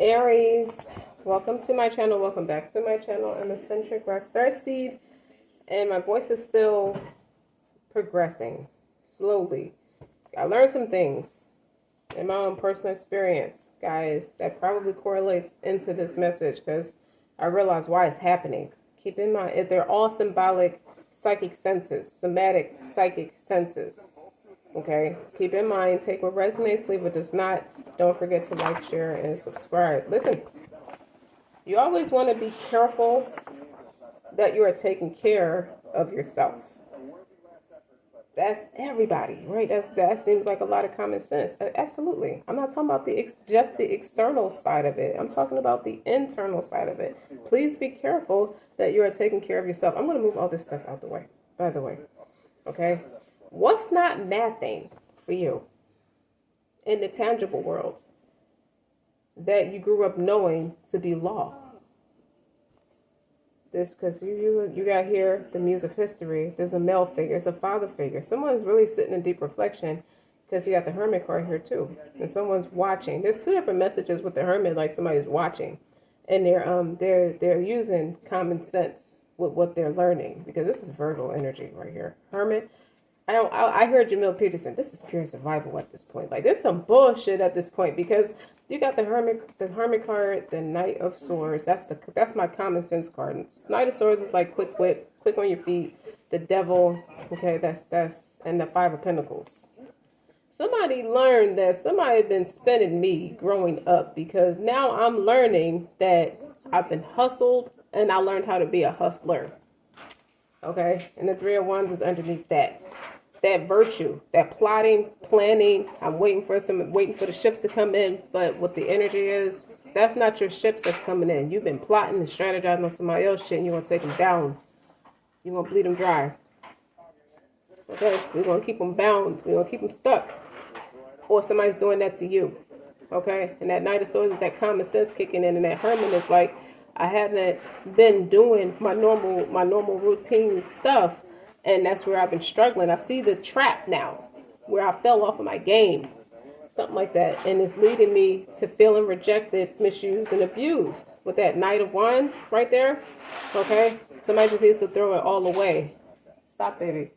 Aries, welcome to my channel. Welcome back to my channel. I'm Eccentric RockStar'Seed, and my voice is still progressing slowly. I learned some things in my own personal experience, guys, that probably correlates into this message because I realize why it's happening. Keep in mind, if they're all symbolic psychic senses, somatic psychic senses. Okay, keep in mind, take what resonates, leave what does not. Don't forget to like, share, and subscribe. Listen, you always want to be careful that you are taking care of yourself. That's everybody, right? That seems like a lot of common sense. Absolutely. I'm not talking about just the external side of it. I'm talking about the internal side of it. Please be careful that you are taking care of yourself. I'm going to move all this stuff out the way, by the way. Okay? What's not mathing for you in the tangible world that you grew up knowing to be law? This, because you got here the muse of history. There's a male figure, it's a father figure. Someone's really sitting in deep reflection because you got the hermit card here too, and someone's watching. There's two different messages with the hermit, like somebody's watching, and they're using common sense with what they're learning, because this is Virgo energy right here. Hermit. I heard Jamil Peterson. This is pure survival at this point. Like, there's some bullshit at this point, because you got the hermit card, the Knight of Swords. That's my common sense card. And Knight of Swords is like quick wit, quick on your feet. The Devil, okay, that's and the Five of Pentacles. Somebody learned that somebody had been spinning me growing up, because now I'm learning that I've been hustled and I learned how to be a hustler. Okay, and the Three of Wands is underneath that. That virtue, that plotting, planning. I'm waiting for the ships to come in, but what the energy is, that's not your ships that's coming in. You've been plotting and strategizing on somebody else's shit, and you want to take them down. You want to bleed them dry. Okay, we're going to keep them bound. We're going to keep them stuck. Or somebody's doing that to you. Okay, and that Knight of Swords is that common sense kicking in, and that Hermit is like, I haven't been doing my normal routine stuff. And that's where I've been struggling. I see the trap now, where I fell off of my game. Something like that. And it's leading me to feeling rejected, misused, and abused. With that Knight of Wands right there. Okay? Somebody just needs to throw it all away. Stop, baby.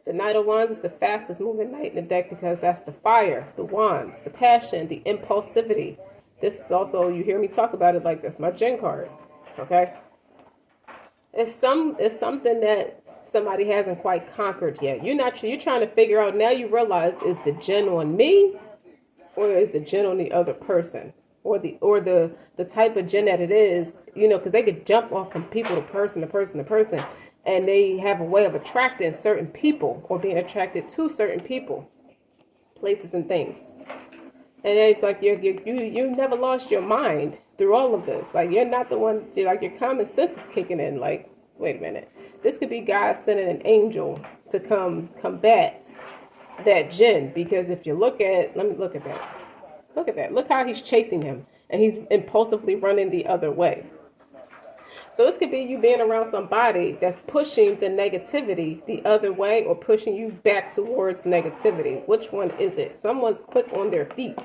The Knight of Wands is the fastest moving knight in the deck, because that's the fire, the wands, the passion, the impulsivity. This is also, you hear me talk about it like this, my Jinn card. Okay? It's something that somebody hasn't quite conquered yet. You're trying to figure out, now you realize, is the Jinn on me, or is the Jinn on the other person, or the type of Jinn that it is, because they could jump off from people to person to person to person, and they have a way of attracting certain people, or being attracted to certain people, places, and things. And it's like you never lost your mind through all of this. Like, you're not the one, like, your common sense is kicking in. Like, wait a minute. This could be God sending an angel to come combat that Jinn. Because if you look at, let me look at that. Look at that. Look how he's chasing him. And he's impulsively running the other way. So this could be you being around somebody that's pushing the negativity the other way, or pushing you back towards negativity. Which one is it? Someone's quick on their feet.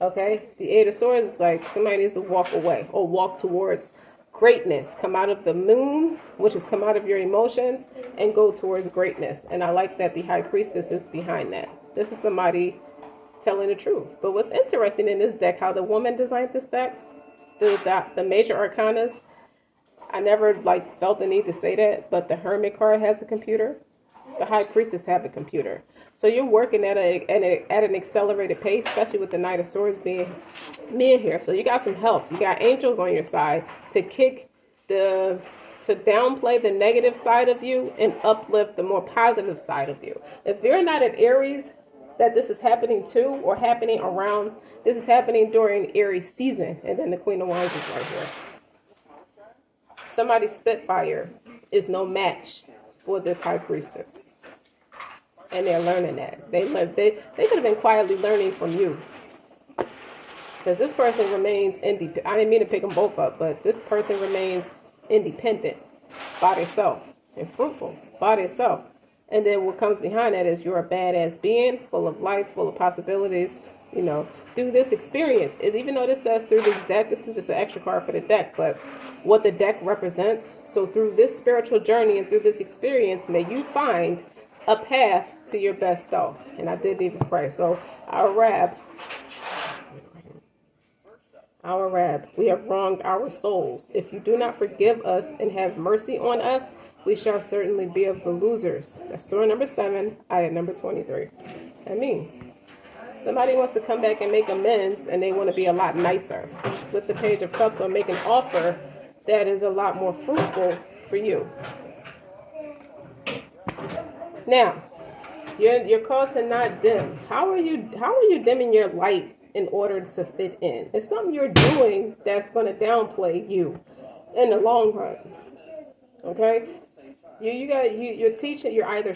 Okay? The Eight of Swords is like somebody needs to walk away, or walk towards greatness. Come out of the moon, which is come out of your emotions, and go towards greatness. And I like that the High Priestess is behind that. This is somebody telling the truth. But what's interesting in this deck, how the woman designed this deck, the major arcanas, I never felt the need to say that, but the Hermit card has a computer. The High Priestess have a computer. So you're working at an accelerated pace, especially with the Knight of Swords being here. So you got some help. You got angels on your side to downplay the negative side of you and uplift the more positive side of you. If you're not an Aries that this is happening to, or happening around, this is happening during Aries season, and then the Queen of Wands is right here. Somebody's Spitfire is no match for this High Priestess. And they're learning that. They could have been quietly learning from you. Because this person remains independent. I didn't mean to pick them both up, but this person remains independent by themselves and fruitful by themselves. And then what comes behind that is you're a badass being, full of life, full of possibilities, you know, through this experience. And even though this says through this deck, this is just an extra card for the deck, but what the deck represents. So through this spiritual journey and through this experience, may you find a path to your best self. And I did even pray. So our Rab, we have wronged our souls. If you do not forgive us and have mercy on us, we shall certainly be of the losers. That's Surah number 7, ayat number 23. I mean, somebody wants to come back and make amends, and they want to be a lot nicer. With the Page of Cups, or make an offer that is a lot more fruitful for you. Now, you're called to not dim. How are you dimming your light in order to fit in? It's something you're doing that's going to downplay you in the long run. Okay, you're teaching. You're either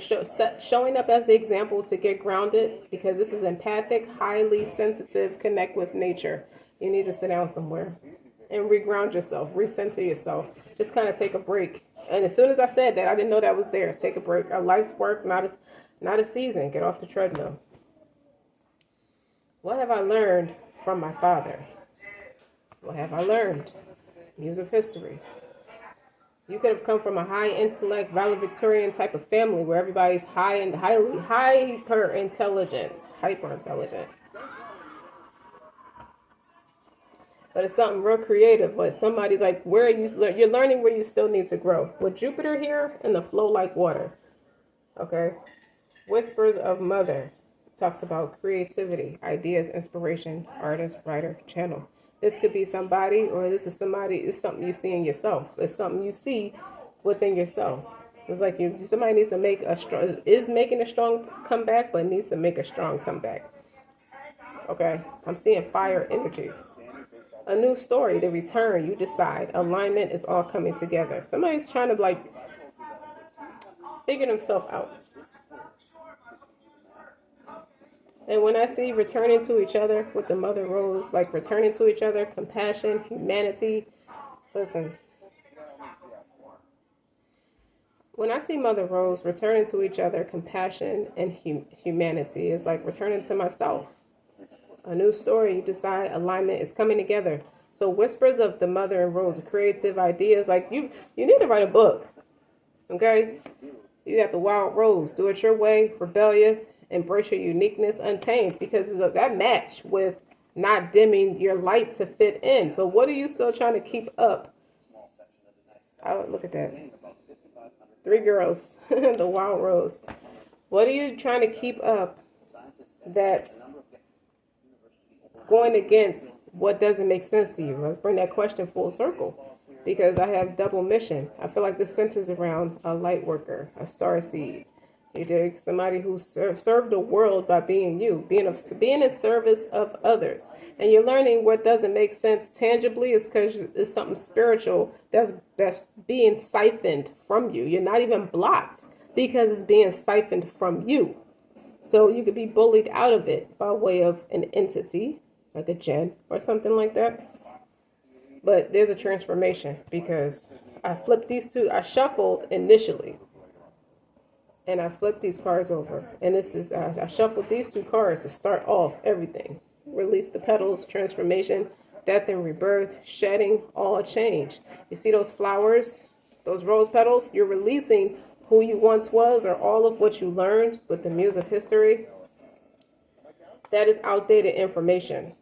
showing up as the example to get grounded, because this is empathic, highly sensitive, connect with nature. You need to sit down somewhere and reground yourself, recenter yourself. Just kind of take a break. And as soon as I said that, I didn't know that was there. Take a break. A life's work, not a season. Get off the treadmill. What have I learned from my father? What have I learned? Muse of history. You could have come from a high intellect, valedictorian type of family where everybody's high and highly hyper intelligent. But it's something real creative. But somebody's like, you're learning where you still need to grow. With Jupiter here and the flow like water. Okay. Whispers of Mother talks about creativity, ideas, inspiration, artist, writer, channel. This could be somebody, or this is somebody. It's something you see in yourself. It's something you see within yourself. It's like somebody needs to making a strong comeback, but needs to make a strong comeback. Okay. I'm seeing fire energy. A new story, the return, you decide. Alignment is all coming together. Somebody's trying to figure themselves out. And when I see returning to each other with the Mother Rose, returning to each other, compassion, humanity, listen. When I see Mother Rose returning to each other, compassion and humanity, it's like returning to myself. A new story, you decide, alignment is coming together. So whispers of the Mother and Rose, creative ideas, you need to write a book. Okay? You got the Wild Rose, do it your way, rebellious, embrace your uniqueness, untamed, because that match with not dimming your light to fit in. So what are you still trying to keep up? Oh, look at that. 3 girls, the Wild Rose. What are you trying to keep up that's going against what doesn't make sense to you? Let's bring that question full circle, because I have double mission. I feel like this centers around a light worker, a star seed. You dig? Somebody who served the world by being you, being in service of others. And you're learning what doesn't make sense tangibly is because it's something spiritual that's being siphoned from you. You're not even blocked because it's being siphoned from you. So you could be bullied out of it by way of an entity, like a djinn or something like that. But there's a transformation, because I flipped these two. I shuffled initially. And I flipped these cards over. And this is, I shuffled these 2 cards to start off everything. Release the petals, transformation, death and rebirth, shedding, all change. You see those flowers, those rose petals? You're releasing who you once was, or all of what you learned with the Muse of history. That is outdated information.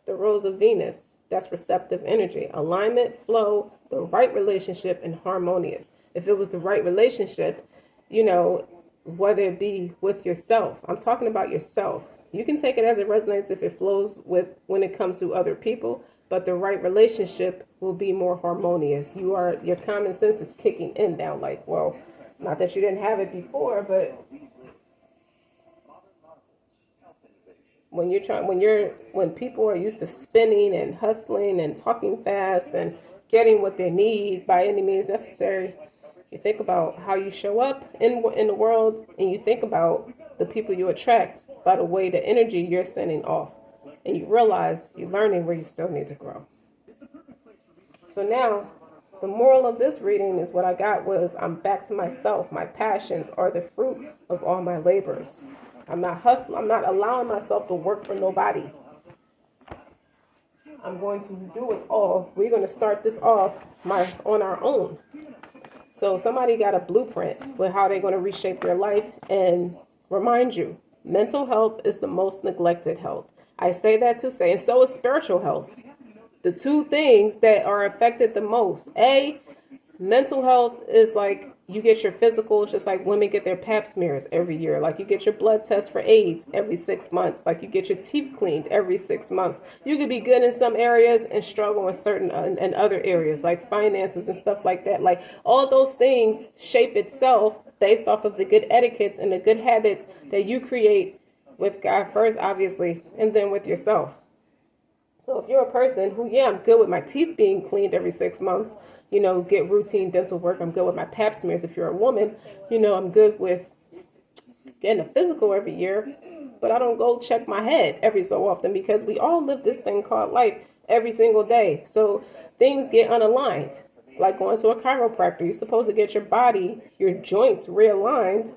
The Rose of Venus, that's receptive energy. Alignment, flow, the right relationship, and harmonious. If it was the right relationship, whether it be with yourself. I'm talking about yourself. You can take it as it resonates if it flows when it comes to other people, but the right relationship will be more harmonious. Your common sense is kicking in now, not that you didn't have it before, but when people are used to spinning and hustling and talking fast and getting what they need by any means necessary, you think about how you show up in the world, and you think about the people you attract by the way the energy you're sending off. And you realize you're learning where you still need to grow. So now, the moral of this reading is what I got was, I'm back to myself. My passions are the fruit of all my labors. I'm not hustling. I'm not allowing myself to work for nobody. I'm going to do it all. We're going to start this off on our own. So somebody got a blueprint with how they're going to reshape their life, and remind you, mental health is the most neglected health. I say that to say, and so is spiritual health. The two things that are affected the most. Mental health is like you get your physicals, just like women get their pap smears every year. Like you get your blood test for AIDS every 6 months. Like you get your teeth cleaned every 6 months. You could be good in some areas and struggle in certain and other areas, like finances and stuff like that. Like all those things shape itself based off of the good etiquettes and the good habits that you create with God first, obviously, and then with yourself. So if you're a person who, I'm good with my teeth being cleaned every 6 months, get routine dental work. I'm good with my pap smears. If you're a woman, I'm good with getting a physical every year, but I don't go check my head every so often because we all live this thing called life every single day. So things get unaligned. Like going to a chiropractor, you're supposed to get your body, your joints realigned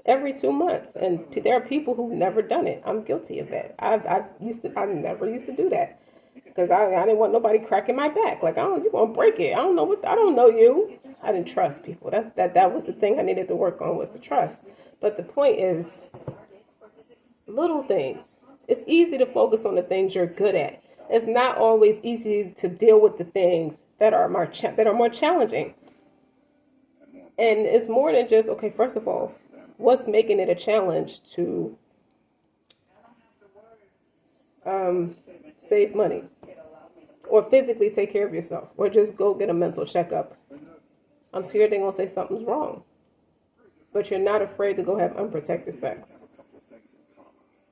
every 2 months. And there are people who've never done it. I'm guilty of that. I never used to do that. Because I didn't want nobody cracking my back. Like, you're going to break it. I don't know you. I didn't trust people. That was the thing I needed to work on, was the trust. But the point is, little things. It's easy to focus on the things you're good at. It's not always easy to deal with the things that are more challenging. And it's more than just, okay, first of all, what's making it a challenge to save money? Or physically take care of yourself, or just go get a mental checkup. I'm scared they're going to say something's wrong. But you're not afraid to go have unprotected sex.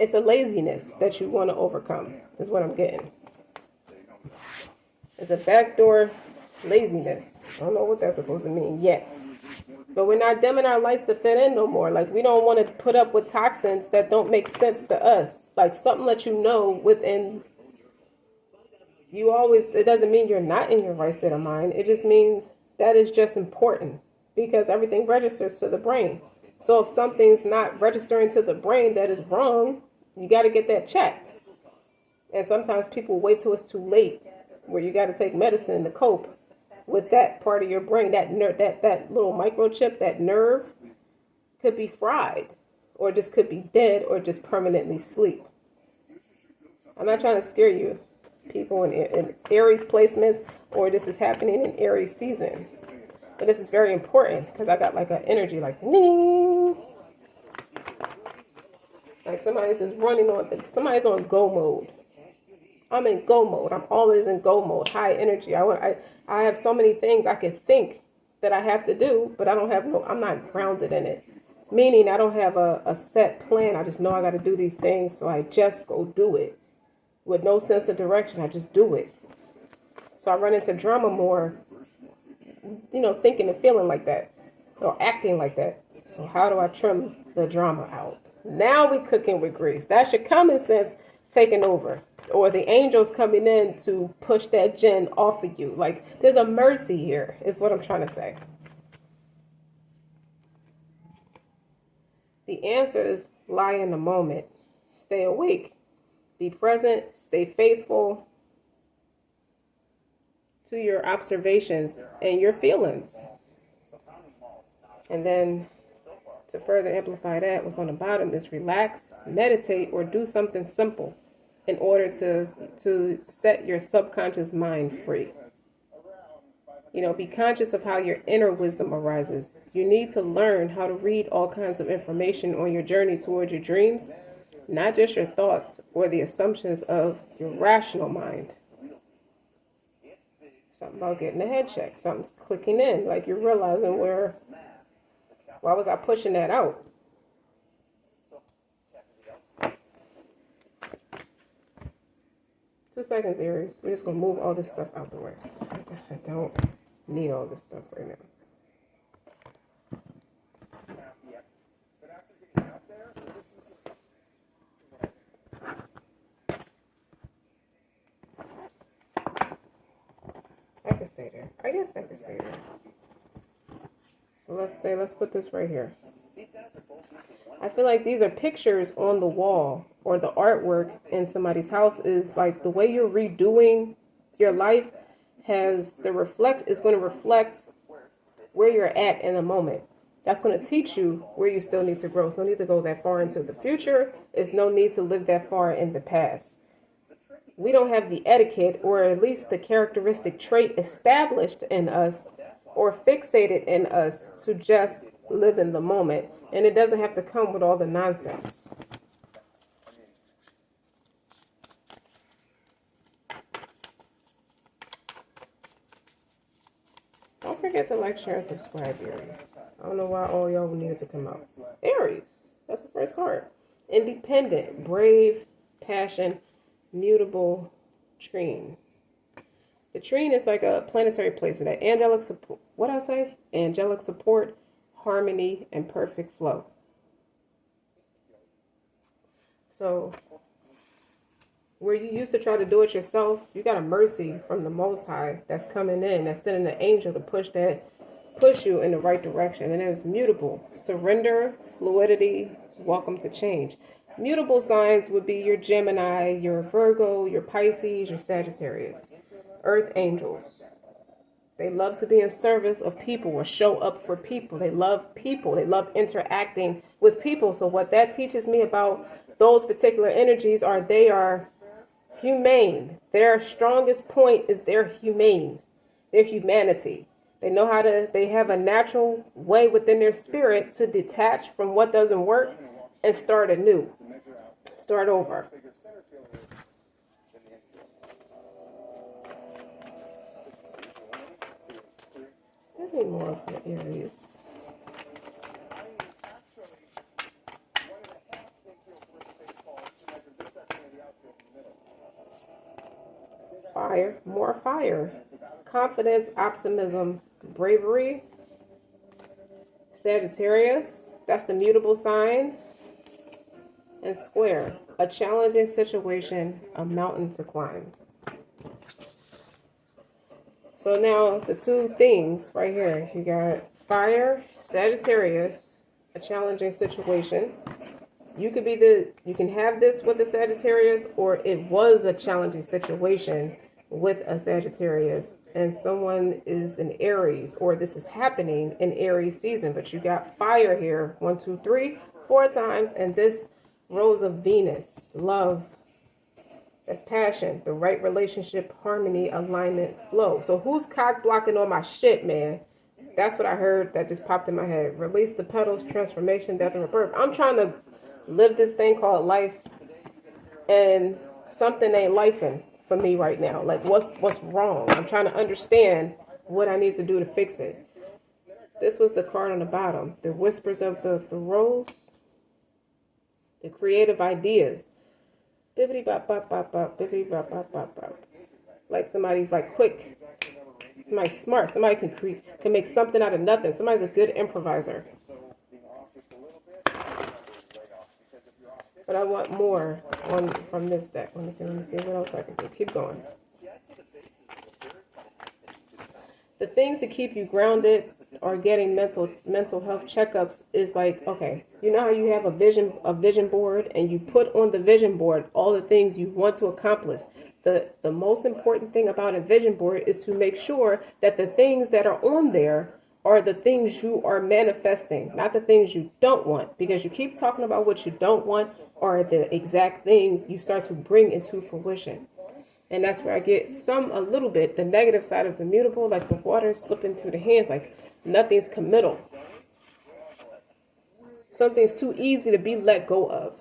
It's a laziness that you want to overcome, is what I'm getting. It's a backdoor laziness. I don't know what that's supposed to mean yet. But we're not dimming our lights to fit in no more. Like, we don't want to put up with toxins that don't make sense to us. Like, something that you know within... it doesn't mean you're not in your right state of mind. It just means that is just important because everything registers to the brain. So if something's not registering to the brain that is wrong, you got to get that checked. And sometimes people wait till it's too late, where you got to take medicine to cope with that part of your brain. That little microchip, that nerve could be fried, or just could be dead, or just permanently sleep. I'm not trying to scare you, people in Aries placements, or this is happening in Aries season. But this is very important because I got like an energy like ning. Like somebody's on go mode. I'm in go mode. I'm always in go mode, high energy. I have so many things I can think that I have to do, but I'm not grounded in it. Meaning I don't have a set plan. I just know I got to do these things, so I just go do it. With no sense of direction, I just do it. So I run into drama more, thinking and feeling like that, or acting like that. So how do I trim the drama out? Now we cooking with grease. That's your common sense taking over. Or the angels coming in to push that gin off of you. Like, there's a mercy here, is what I'm trying to say. The answers lie in the moment. Stay awake. Be present, stay faithful to your observations and your feelings. And then to further amplify that, what's on the bottom is relax, meditate, or do something simple in order to set your subconscious mind free. Be conscious of how your inner wisdom arises. You need to learn how to read all kinds of information on your journey towards your dreams, not just your thoughts or the assumptions of your rational mind. Something about getting the head checked. Something's clicking in. Like you're realizing why was I pushing that out? 2 seconds, Aries. We're just going to move all this stuff out the way. I don't need all this stuff right now. I can stay there. I guess I can stay there. So let's put this right here. I feel like these are pictures on the wall, or the artwork in somebody's house is like the way you're redoing your life is going to reflect where you're at in the moment. That's going to teach you where you still need to grow. There's no need to go that far into the future. There's no need to live that far in the past. We don't have the etiquette, or at least the characteristic trait established in us or fixated in us to just live in the moment. And it doesn't have to come with all the nonsense. Don't forget to like, share, and subscribe, Aries. I don't know why all y'all needed to come out. Aries, that's the first card. Independent, brave, passion, mutable, trine. The trine is like a planetary placement. That angelic support. What I say? Angelic support, harmony, and perfect flow. So, where you used to try to do it yourself, you got a mercy from the Most High that's coming in, that's sending an angel to push you in the right direction. And there's mutable, surrender, fluidity, welcome to change. Mutable signs would be your Gemini, your Virgo, your Pisces, your Sagittarius. Earth angels. They love to be in service of people or show up for people. They love people. They love interacting with people. So what that teaches me about those particular energies are they are humane. Their strongest point is they're humane. Their humanity. They know they have a natural way within their spirit to detach from what doesn't work and start anew. Start over. I need more for Aries. Fire, more fire. Confidence, optimism, bravery. Sagittarius, that's the mutable sign. And square, a challenging situation, a mountain to climb. So now the two things right here, you got fire, Sagittarius, a challenging situation. You can have this with a Sagittarius, or it was a challenging situation with a Sagittarius, and someone is an Aries, or this is happening in Aries season. But you got fire here, 1, 2, 3, 4 times, and this Rose of Venus, love, that's passion, the right relationship, harmony, alignment, flow. So who's cock blocking on my shit, man? That's what I heard that just popped in my head. Release the petals, transformation, death, and rebirth. I'm trying to live this thing called life, and something ain't lifing for me right now. Like, what's wrong? I'm trying to understand what I need to do to fix it. This was the card on the bottom. The whispers of the rose. The creative ideas. Bibbidi bop bop bop bop, bibbidi bop bop bop bop. Like somebody's like quick. Somebody's smart. Somebody can make something out of nothing. Somebody's a good improviser. But I want more from this deck. Let me see what else I can do. Keep going. The things that keep you grounded or getting mental health checkups is like, okay, you know how you have a vision board, and you put on the vision board all the things you want to accomplish. The most important thing about a vision board is to make sure that the things that are on there are the things you are manifesting, not the things you don't want, because you keep talking about what you don't want are the exact things you start to bring into fruition. And that's where I get a little bit, the negative side of the mutable, like the water slipping through the hands, like nothing's committal. Something's too easy to be let go of.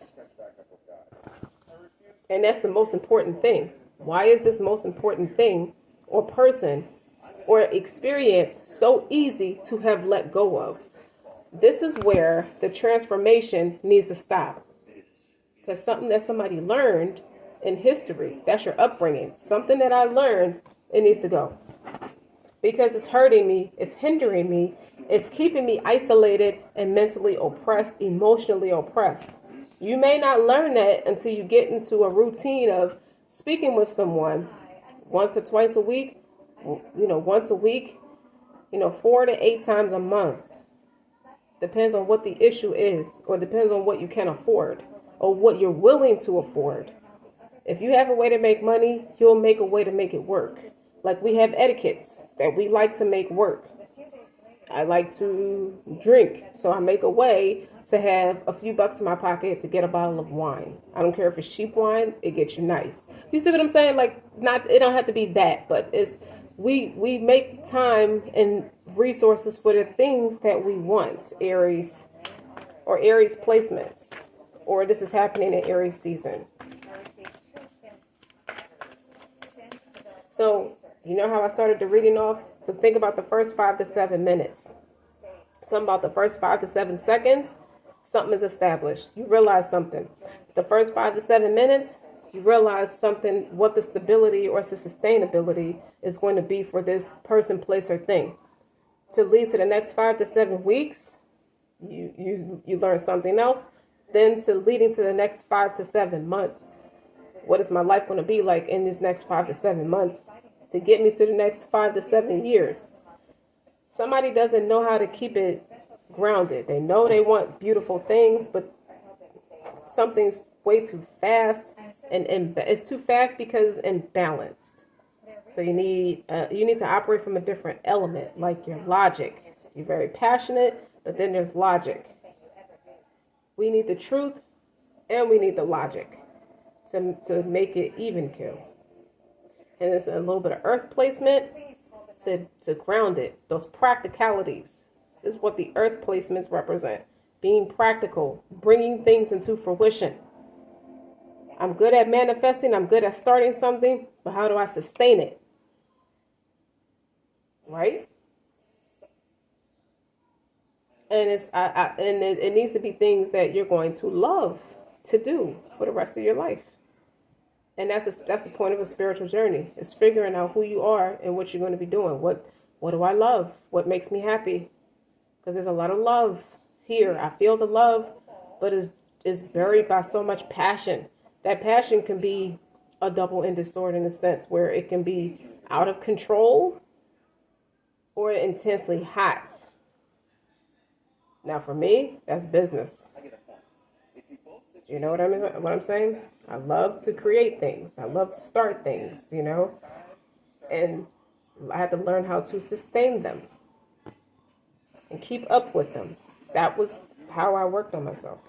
And that's the most important thing. Why is this most important thing or person or experience so easy to have let go of? This is where the transformation needs to stop. Because something that somebody learned in history, that's your upbringing. Something that I learned, it needs to go. Because it's hurting me, it's hindering me, it's keeping me isolated and mentally oppressed, emotionally oppressed. You may not learn that until you get into a routine of speaking with someone once or twice a week, once a week, 4 to 8 times a month. Depends on what the issue is, or depends on what you can afford, or what you're willing to afford. If you have a way to make money, you'll make a way to make it work. Like we have etiquettes that we like to make work. I like to drink, so I make a way to have a few bucks in my pocket to get a bottle of wine. I don't care if it's cheap wine, it gets you nice. You see what I'm saying? Like, not, it don't have to be that, but it's we make time and resources for the things that we want. Aries or Aries placements, or this is happening in Aries season. So, you know how I started the reading off? To think about the first 5 to 7 minutes. Something about the first 5 to 7 seconds, something is established. You realize something. The first 5 to 7 minutes, you realize something, what the stability or the sustainability is going to be for this person, place, or thing. To lead to the next 5 to 7 weeks, you learn something else. Then to leading to the next 5 to 7 months. What is my life going to be like in these next 5 to 7 months to get me to the next 5 to 7 years? Somebody doesn't know how to keep it grounded. They know they want beautiful things, but something's way too fast, and it's too fast because it's imbalanced. So you need to operate from a different element, like your logic. You're very passionate, but then there's logic. We need the truth, and we need the logic to make it even kill. And it's a little bit of earth placement to ground it. Those practicalities. This is what the earth placements represent. Being practical, bringing things into fruition. I'm good at manifesting. I'm good at starting something, but how do I sustain it? Right? And it needs to be things that you're going to love to do for the rest of your life. And that's the point of a spiritual journey. It's figuring out who you are and what you're going to be doing. What do I love? What makes me happy? Because there's a lot of love here. I feel the love, but it's buried by so much passion. That passion can be a double-edged sword in a sense, where it can be out of control or intensely hot. Now, for me, that's business. You know what I mean? What I'm saying? I love to create things. I love to start things, and I had to learn how to sustain them and keep up with them. That was how I worked on myself.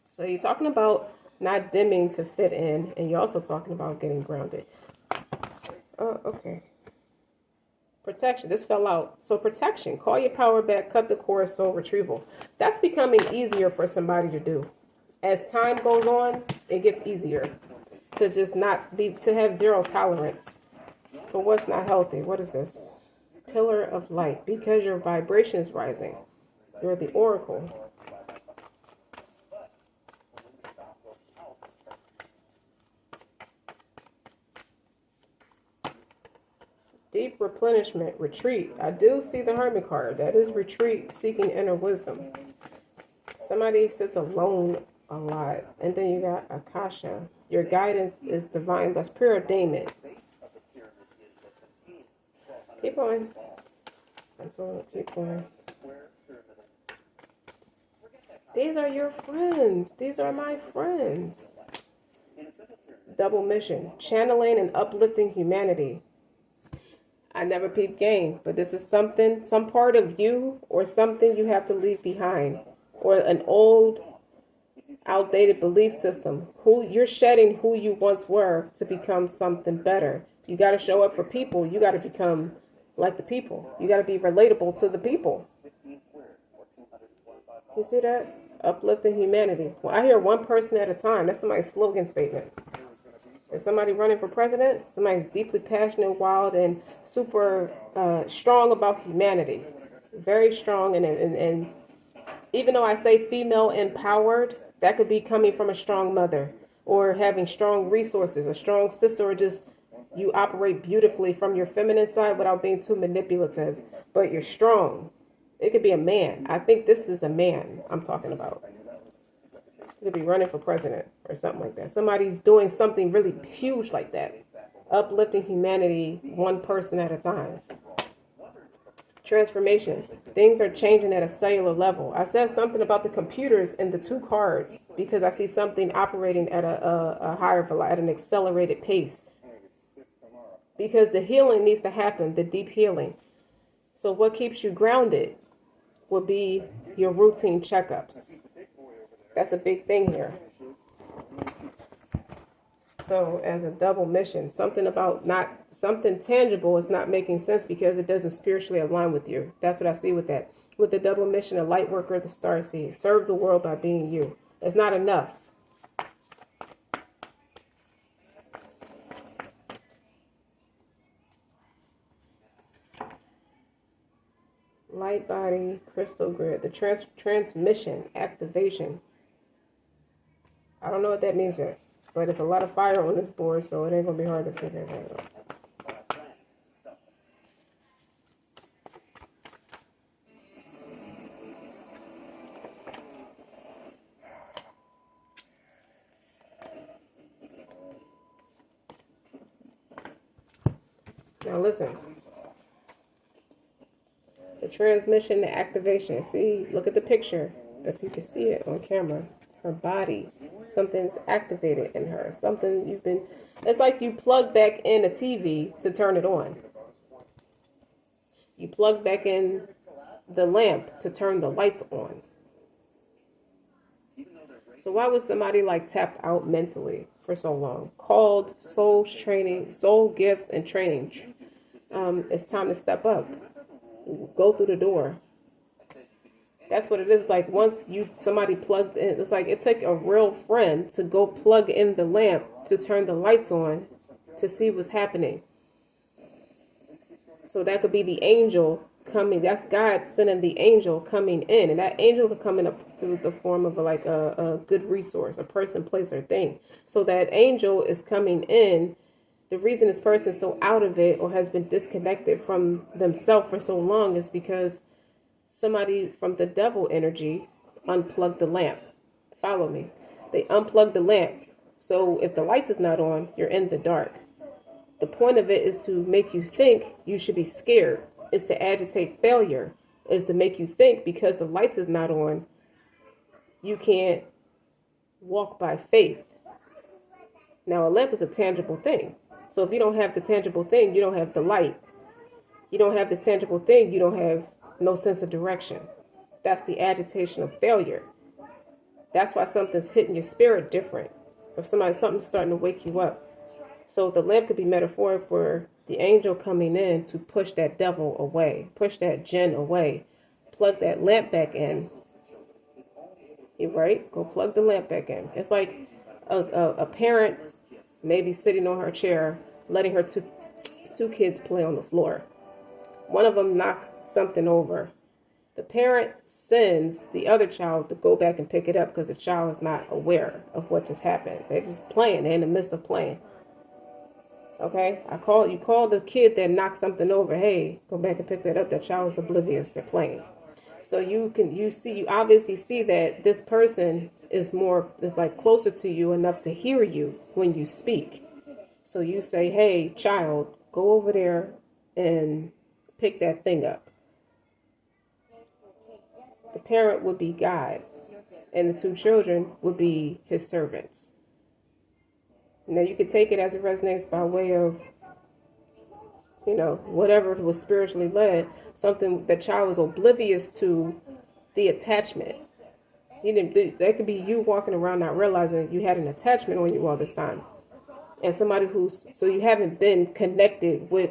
So you're talking about not dimming to fit in, and you're also talking about getting grounded. Oh, okay. Protection. This fell out. So protection. Call your power back. Cut the cord. Soul retrieval. That's becoming easier for somebody to do. As time goes on, it gets easier to just to have zero tolerance for what's not healthy. What is this? Pillar of light. Because your vibration is rising. You're the oracle. Deep replenishment, retreat. I do see the Hermit card. That is retreat, seeking inner wisdom. Somebody sits alone a lot. And then you got Akasha. Your guidance is divine. That's preordainment. Keep going. Keep going. These are your friends. These are my friends. Double mission. Channeling and uplifting humanity. I never peep game, but this is some part of you or something you have to leave behind, or an old, outdated belief system. Who you're shedding who you once were to become something better. You got to show up for people. You got to become like the people. You got to be relatable to the people. You see that? Uplifting humanity. Well, I hear one person at a time. That's somebody's slogan statement. Is somebody running for president? Somebody's deeply passionate, wild, and super strong about humanity. Very strong, and even though I say female empowered, that could be coming from a strong mother, or having strong resources, a strong sister, or just you operate beautifully from your feminine side without being too manipulative, but you're strong. It could be a man. I think this is a man I'm talking about. Could be running for president or something like that. Somebody's doing something really huge like that. Uplifting humanity one person at a time. Transformation. Things are changing at a cellular level. I said something about the computers in the 2 cards because I see something operating at a higher, at an accelerated pace. Because the healing needs to happen, the deep healing. So what keeps you grounded would be your routine checkups. That's a big thing here. So as a double mission, something tangible is not making sense because it doesn't spiritually align with you. That's what I see with that. With the double mission, a light worker, the star seed, serve the world by being you. It's not enough. Light body, crystal grid, the transmission, activation. I don't know what that means yet. But it's a lot of fire on this board, so it ain't going to be hard to figure that out. Now listen. The transmission, the activation. See, look at the picture. If you can see it on camera. Her body, something's activated in her. It's like you plug back in a TV to turn it on. You plug back in the lamp to turn the lights on. So why was somebody like tapped out mentally for so long? Called soul training, soul gifts and training. It's time to step up. Go through the door. That's what it is. Like once somebody plugged in, it's like it took a real friend to go plug in the lamp to turn the lights on to see what's happening. So that could be the angel coming. That's God sending the angel coming in, and that angel could come in through the form of a good resource, a person, place, or thing. So that angel is coming in. The reason this person's so out of it or has been disconnected from themselves for so long is because somebody from the devil energy unplugged the lamp. Follow me. They unplugged the lamp. So if the lights is not on, you're in the dark. The point of it is to make you think you should be scared. Is to agitate failure. Is to make you think because the lights is not on, you can't walk by faith. Now a lamp is a tangible thing. So if you don't have the tangible thing, you don't have the light. You don't have this tangible thing, you don't have no sense of direction. That's the agitation of failure. That's why something's hitting your spirit different. Or something's starting to wake you up. So the lamp could be metaphoric for the angel coming in to push that devil away, push that jinn away, plug that lamp back in. You right? Go plug the lamp back in. It's like a parent maybe sitting on her chair, letting her two kids play on the floor. One of them knocked something over. The parent sends the other child to go back and pick it up because the child is not aware of what just happened. They're just playing. They're in the midst of playing. Okay? You call the kid that knocked something over. Hey, go back and pick that up. That child is oblivious. They're playing. So you obviously see that this person is like closer to you enough to hear you when you speak. So you say, hey, child, go over there and pick that thing up. The parent would be God, and the two children would be his servants. Now you could take it as it resonates by way of, whatever was spiritually led. Something the child was oblivious to the attachment. That could be you walking around not realizing you had an attachment on you all this time. And somebody so you haven't been connected with,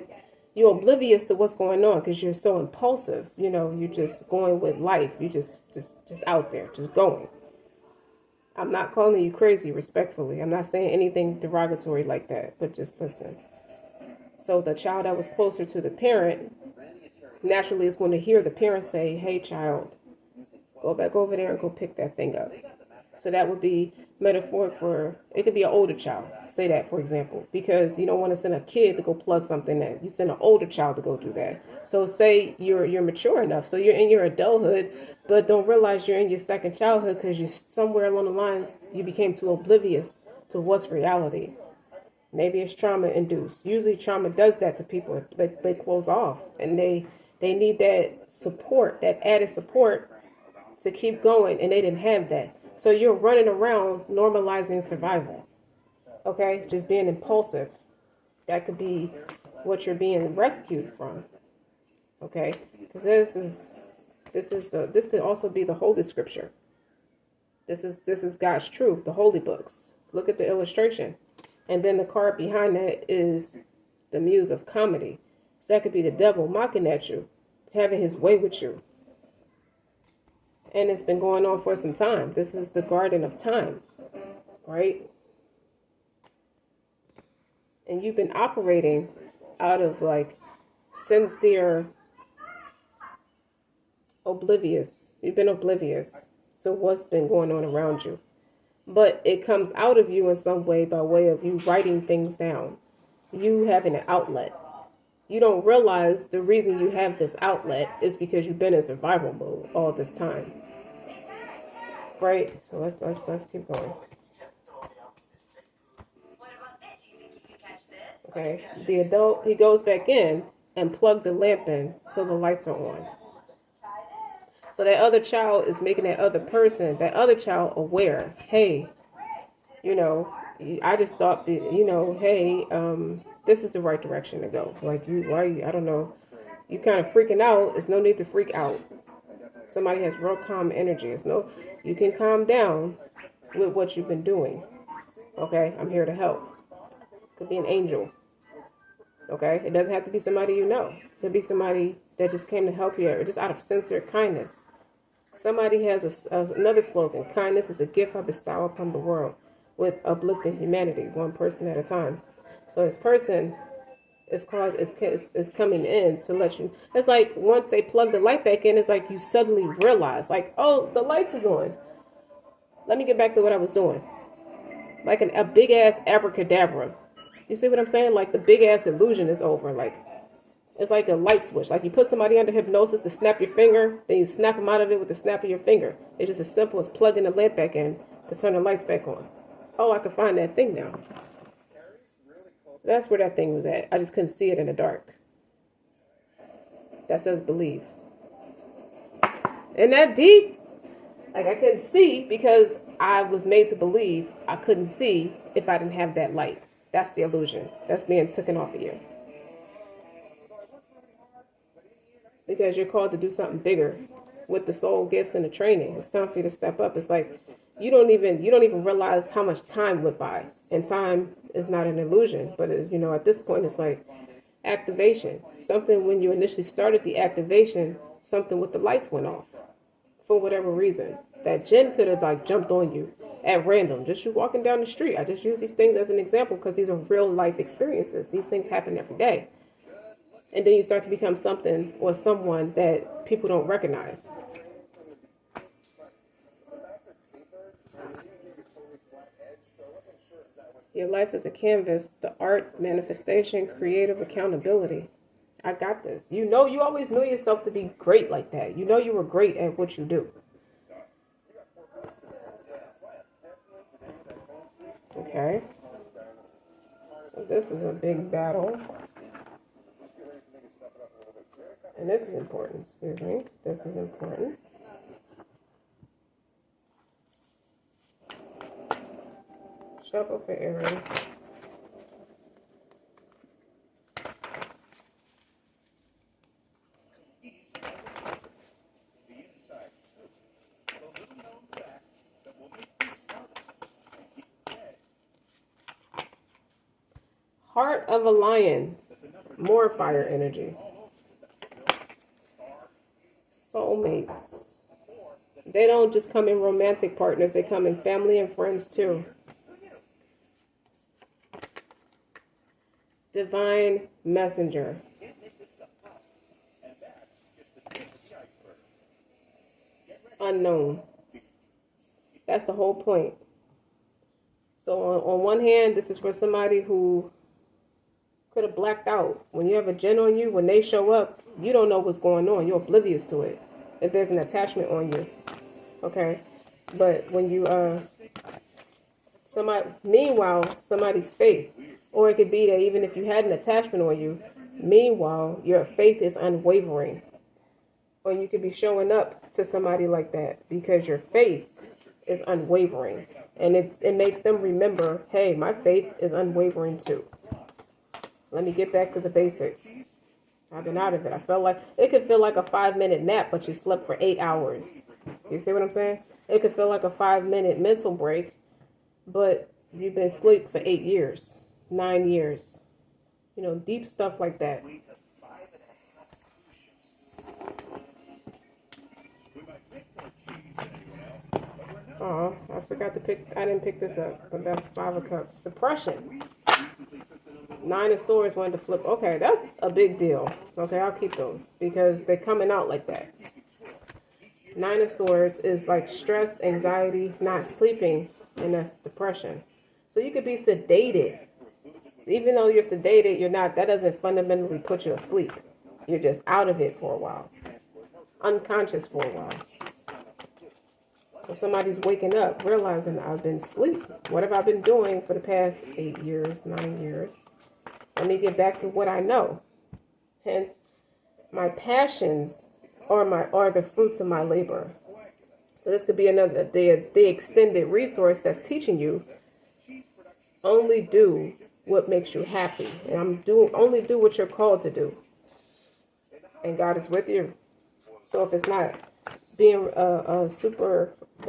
you're oblivious to what's going on because you're so impulsive. You're just going with life. You just out there, just going. I'm not calling you crazy, respectfully. I'm not saying anything derogatory like that, but just listen. So the child that was closer to the parent naturally is going to hear the parent say, hey, child, go back over there and go pick that thing up. So that would be metaphoric for, it could be an older child. Say that, for example, because you don't want to send a kid to go plug something in. You send an older child to go do that. So say you're mature enough. So you're in your adulthood, but don't realize you're in your second childhood because you somewhere along the lines, you became too oblivious to what's reality. Maybe it's trauma induced. Usually trauma does that to people. They close off and they They need that support, that added support to keep going, and they didn't have that. So you're running around normalizing survival, okay? Just being impulsive. That could be what you're being rescued from, okay? Because this could also be the Holy Scripture. This is God's truth, the holy books. Look at the illustration. And then the card behind that is the muse of comedy. So that could be the devil mocking at you, having his way with you. And it's been going on for some time. This is the garden of time, right? And you've been operating out of like sincere oblivious. You've been oblivious to what's been going on around you. But it comes out of you in some way by way of you writing things down. You having an outlet. You don't realize the reason you have this outlet is because you've been in survival mode all this time. Right? So let's keep going. Okay. The adult, he goes back in and plugged the lamp in so the lights are on. So that other child is making that other person, that other child aware. Hey, I just thought, hey, this is the right direction to go. Like I don't know. You kind of freaking out. There's no need to freak out. Somebody has real calm energy. You can calm down with what you've been doing. Okay, I'm here to help. Could be an angel. Okay, it doesn't have to be somebody you know. It could be somebody that just came to help you, or just out of sincere kindness. Somebody has another slogan: kindness is a gift I bestow upon the world, with uplifting humanity, one person at a time. So this person is coming in to let you. It's like once they plug the light back in, it's like you suddenly realize, like, oh, the lights is on. Let me get back to what I was doing. Like a big ass abracadabra. You see what I'm saying? Like the big ass illusion is over. Like it's like a light switch. Like you put somebody under hypnosis to snap your finger, then you snap them out of it with the snap of your finger. It's just as simple as plugging the lamp back in to turn the lights back on. Oh, I can find that thing now. That's where that thing was at. I just couldn't see it in the dark. That says believe. Isn't that deep? Like I couldn't see because I was made to believe I couldn't see if I didn't have that light. That's the illusion. That's being taken off of you. Because you're called to do something bigger with the soul gifts and the training. It's time for you to step up. It's like you don't even realize how much time went by. And time is not an illusion, but at this point it's like activation. Something when you initially started the activation, something with the lights went off for whatever reason. That jinn could have like jumped on you at random, just you walking down the street. I just use these things as an example because these are real life experiences. These things happen every day. And then you start to become something or someone that people don't recognize. Your life is a canvas, the art, manifestation, creative accountability. I got this. You always knew yourself to be great like that. You were great at what you do. Okay. So this is a big battle. And this is important. Excuse me. This is important. Shuffle for Aries. Heart of a lion. More fire energy. Soulmates. They don't just come in romantic partners. They come in family and friends too. Divine messenger. Unknown. That's the whole point. So on one hand, this is for somebody who could have blacked out. When you have a jinn on you, when they show up, you don't know what's going on. You're oblivious to it. If there's an attachment on you. Okay? But when you, meanwhile, somebody's faith. Or it could be that even if you had an attachment on you, meanwhile, your faith is unwavering. or you could be showing up to somebody like that because your faith is unwavering. And it makes them remember, hey, my faith is unwavering too. Let me get back to the basics. I've been out of it. I felt like it could feel like a 5-minute nap, but you slept for 8 hours. You see what I'm saying? It could feel like a 5-minute mental break, but you've been asleep for 8 years, 9 years. You know, deep stuff like that. Oh, I forgot to pick. I didn't pick this up, but that's 5 of Cups. Depression. 9 of Swords wanted to flip. Okay, that's a big deal. Okay, I'll keep those because they're coming out like that. 9 of Swords is like stress, anxiety, not sleeping, and that's depression. So you could be sedated. Even though you're sedated, you're not. That doesn't fundamentally put you asleep. You're just out of it for a while, unconscious for a while. So somebody's waking up, realizing I've been asleep. What have I been doing for the past 8 years, 9 years? Let me get back to what I know. Hence, my passions are the fruits of my labor. So this could be another the extended resource that's teaching you only do what makes you happy, and only do what you're called to do. And God is with you. So if it's not being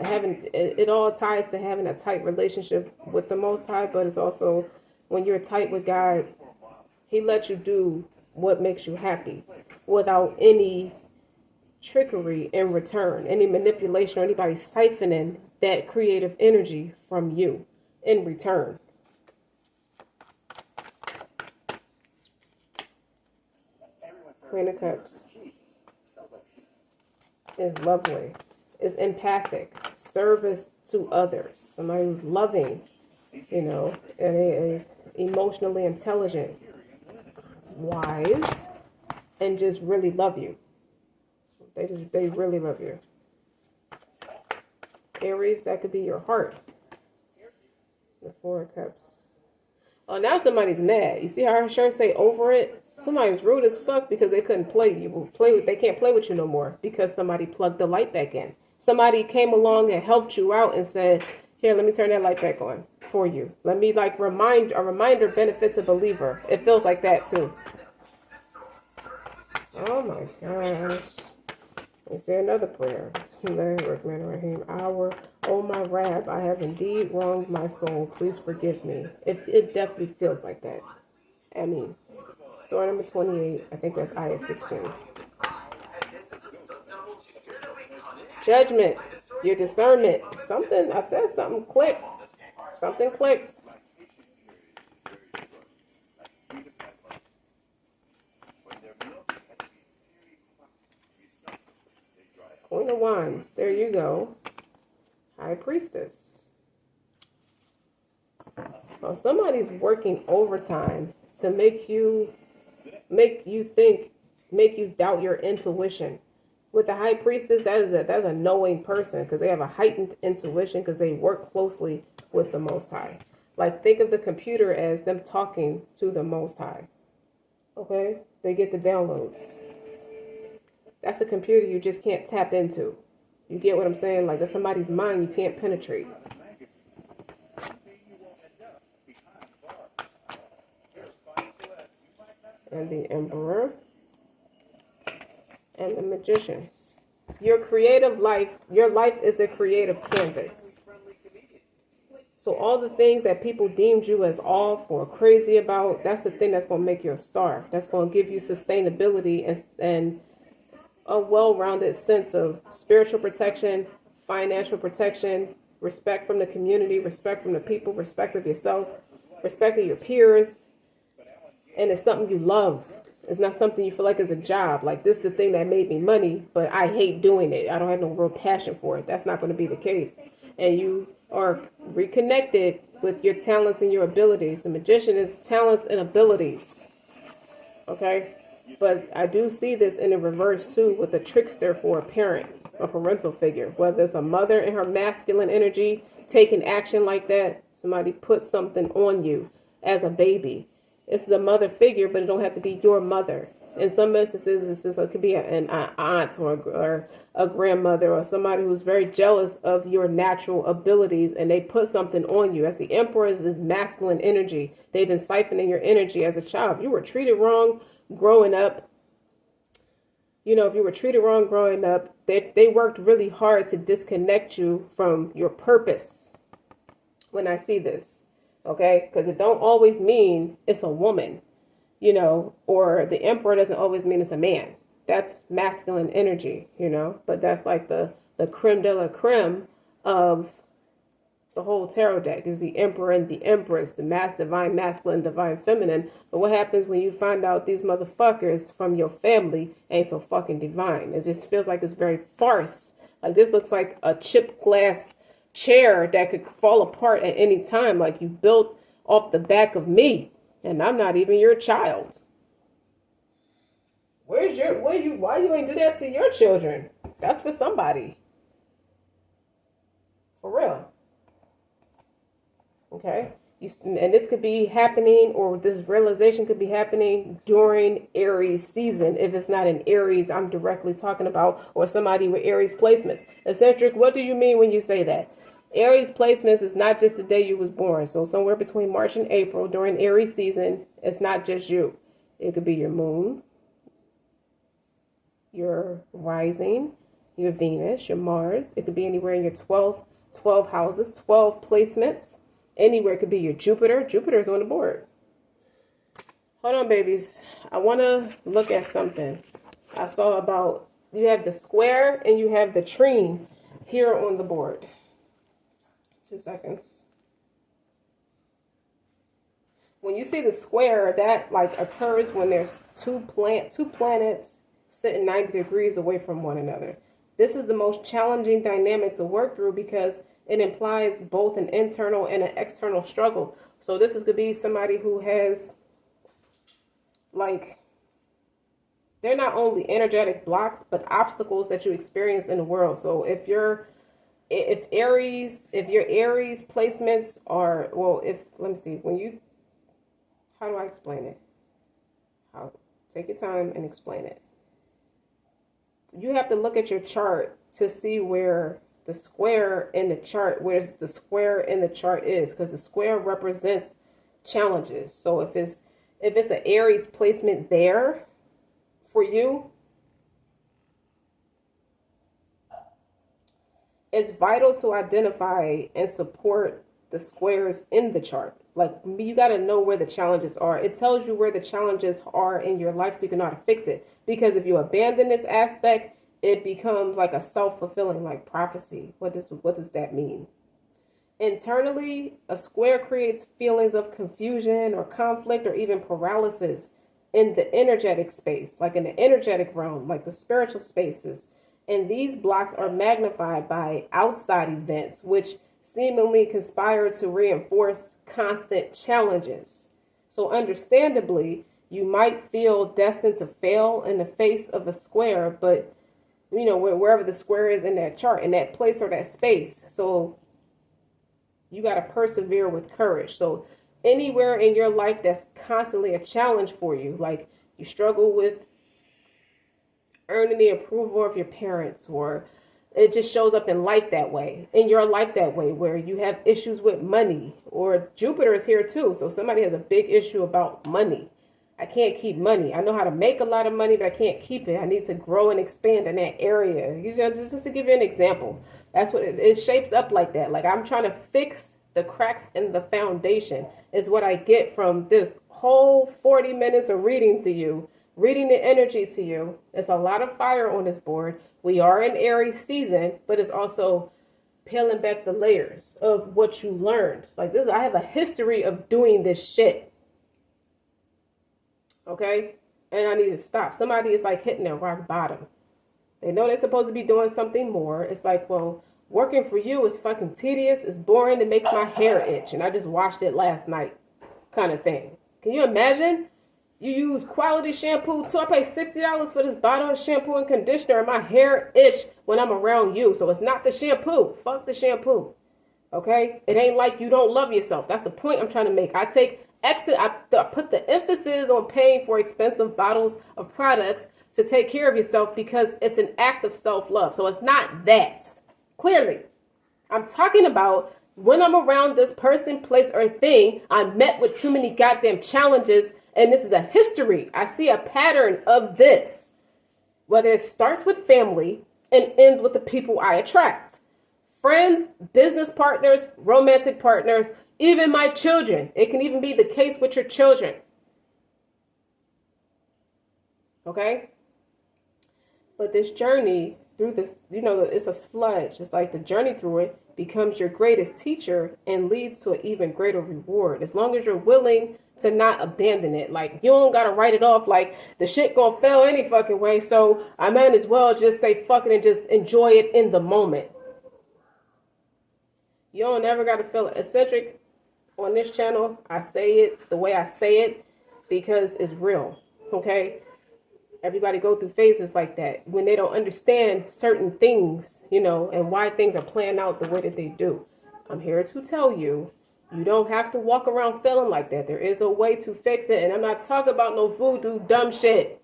it all ties to having a tight relationship with the Most High, but it's also when you're tight with God, He lets you do what makes you happy without any trickery in return, any manipulation, or anybody siphoning that creative energy from you in return. Queen of Cups is lovely, is empathic, service to others, somebody who's loving, you know, and emotionally intelligent, wise, and just really love you. They really love you. Aries, that could be your heart. The 4 of Cups. Oh, now somebody's mad. You see how her shirt say over it? Somebody's rude as fuck because they couldn't play you. They can't play with you no more because somebody plugged the light back in. Somebody came along and helped you out and said, here, let me turn that light back on for you. Let me a reminder benefits a believer. It feels like that too. Oh my gosh. Let me say another prayer. Oh my Rab, I have indeed wronged my soul. Please forgive me. It definitely feels like that. I mean, Sword number 28. I think that's ayah 16. Judgment. Your discernment. Something, I said something clicked. Something clicked. Queen of Wands. There you go. High Priestess. Well, somebody's working overtime to make you doubt your intuition. With the High Priestess, that's a knowing person because they have a heightened intuition because they work closely with the Most High. Like, think of the computer as them talking to the Most High. Okay? They get the downloads. That's a computer you just can't tap into. You get what I'm saying? Like, that's somebody's mind you can't penetrate. And the Emperor. And the Magician. Your creative life, your life is a creative canvas. So all the things that people deemed you as off or crazy about, that's the thing that's going to make you a star. That's going to give you sustainability and a well-rounded sense of spiritual protection, financial protection, respect from the community, respect from the people, respect of yourself, respect of your peers. And it's something you love. It's not something you feel like is a job. Like, this is the thing that made me money, but I hate doing it. I don't have no real passion for it. That's not going to be the case. And you are reconnected with your talents and your abilities. The Magician is talents and abilities. Okay? But I do see this in the reverse, too, with a trickster for a parent, a parental figure. Whether it's a mother in her masculine energy taking action like that, somebody put something on you as a baby. It's the mother figure, but it don't have to be your mother. In some instances, it could be an aunt or a grandmother or somebody who's very jealous of your natural abilities, and they put something on you. As the Emperor is this masculine energy, they've been siphoning your energy as a child. If you were treated wrong growing up, if you were treated wrong growing up, they worked really hard to disconnect you from your purpose. When I see this, okay, because it don't always mean it's a woman. Or the Emperor doesn't always mean it's a man. That's masculine energy, but that's like the creme de la creme of the whole tarot deck is the Emperor and the Empress, the divine masculine, divine feminine. But what happens when you find out these motherfuckers from your family ain't so fucking divine? It just feels like it's very farce. Like this looks like a chipped glass chair that could fall apart at any time, like you built off the back of me. And I'm not even your child. Why you ain't do that to your children? That's for somebody. For real. Okay? And this could be happening, or this realization could be happening during Aries season. If it's not an Aries I'm directly talking about, or somebody with Aries placements. Eccentric, what do you mean when you say that? Aries placements is not just the day you was born. So somewhere between March and April during Aries season, it's not just you. It could be your moon, your rising, your Venus, your Mars. It could be anywhere in your 12 houses, 12 placements. Anywhere. It could be your Jupiter. Jupiter is on the board. Hold on, babies. I want to look at something. I saw about, you have the square and you have the trine here on the board. 2 seconds. When you see the square, that like occurs when there's two planets sitting 90 degrees away from one another. This is the most challenging dynamic to work through because it implies both an internal and an external struggle. So this could be somebody who has, like, they're not only energetic blocks, but obstacles that you experience in the world. So if your Aries placements are, let me see, how do I explain it? Take your time and explain it. You have to look at your chart to see where the square in the chart, where's the square in the chart is, because the square represents challenges. So if it's an Aries placement there for you, it's vital to identify and support the squares in the chart. Like, you got to know where the challenges are. It tells you where the challenges are in your life so you can know how to fix it. Because if you abandon this aspect, it becomes like a self-fulfilling like prophecy. What does that mean? Internally, a square creates feelings of confusion or conflict or even paralysis in the energetic space, like in the energetic realm, like the spiritual spaces. And these blocks are magnified by outside events, which seemingly conspire to reinforce constant challenges. So understandably, you might feel destined to fail in the face of a square, but wherever the square is in that chart, in that place or that space. So you got to persevere with courage. So anywhere in your life that's constantly a challenge for you, like you struggle with earning the approval of your parents, or it just shows up in life that way, in your life that way, where you have issues with money, or Jupiter is here too. So somebody has a big issue about money. I can't keep money. I know how to make a lot of money, but I can't keep it. I need to grow and expand in that area. Just to give you an example, that's what it shapes up like that. Like, I'm trying to fix the cracks in the foundation is what I get from this whole 40 minutes of reading to you, reading the energy to you. It's a lot of fire on this board. We are in Aries season, but it's also peeling back the layers of what you learned. Like this, I have a history of doing this shit. Okay? And I need to stop. Somebody is like hitting their rock bottom. They know they're supposed to be doing something more. It's like, well, working for you is fucking tedious. It's boring. It makes my hair itch. And I just washed it last night kind of thing. Can you imagine? You use quality shampoo too. I pay $60 for this bottle of shampoo and conditioner, and my hair itch when I'm around you. So it's not the shampoo. Fuck the shampoo. Okay? It ain't like you don't love yourself. That's the point I'm trying to make. I take I put the emphasis on paying for expensive bottles of products to take care of yourself because it's an act of self-love. So it's not that. Clearly, I'm talking about when I'm around this person, place, or thing, I'm met with too many goddamn challenges, and this is a history. I see a pattern of this, whether it starts with family and ends with the people I attract. Friends, business partners, romantic partners, even my children. It can even be the case with your children. Okay? But this journey through this, it's a sludge. It's like the journey through it becomes your greatest teacher and leads to an even greater reward. As long as you're willing to not abandon it. Like, you don't got to write it off like the shit gonna fail any fucking way. So I might as well just say fuck it and just enjoy it in the moment. You don't ever got to feel eccentric on this channel. I say it the way I say it because it's real. Okay? Everybody go through phases like that when they don't understand certain things, and why things are playing out the way that they do. I'm here to tell you, you don't have to walk around feeling like that. There is a way to fix it. And I'm not talking about no voodoo dumb shit.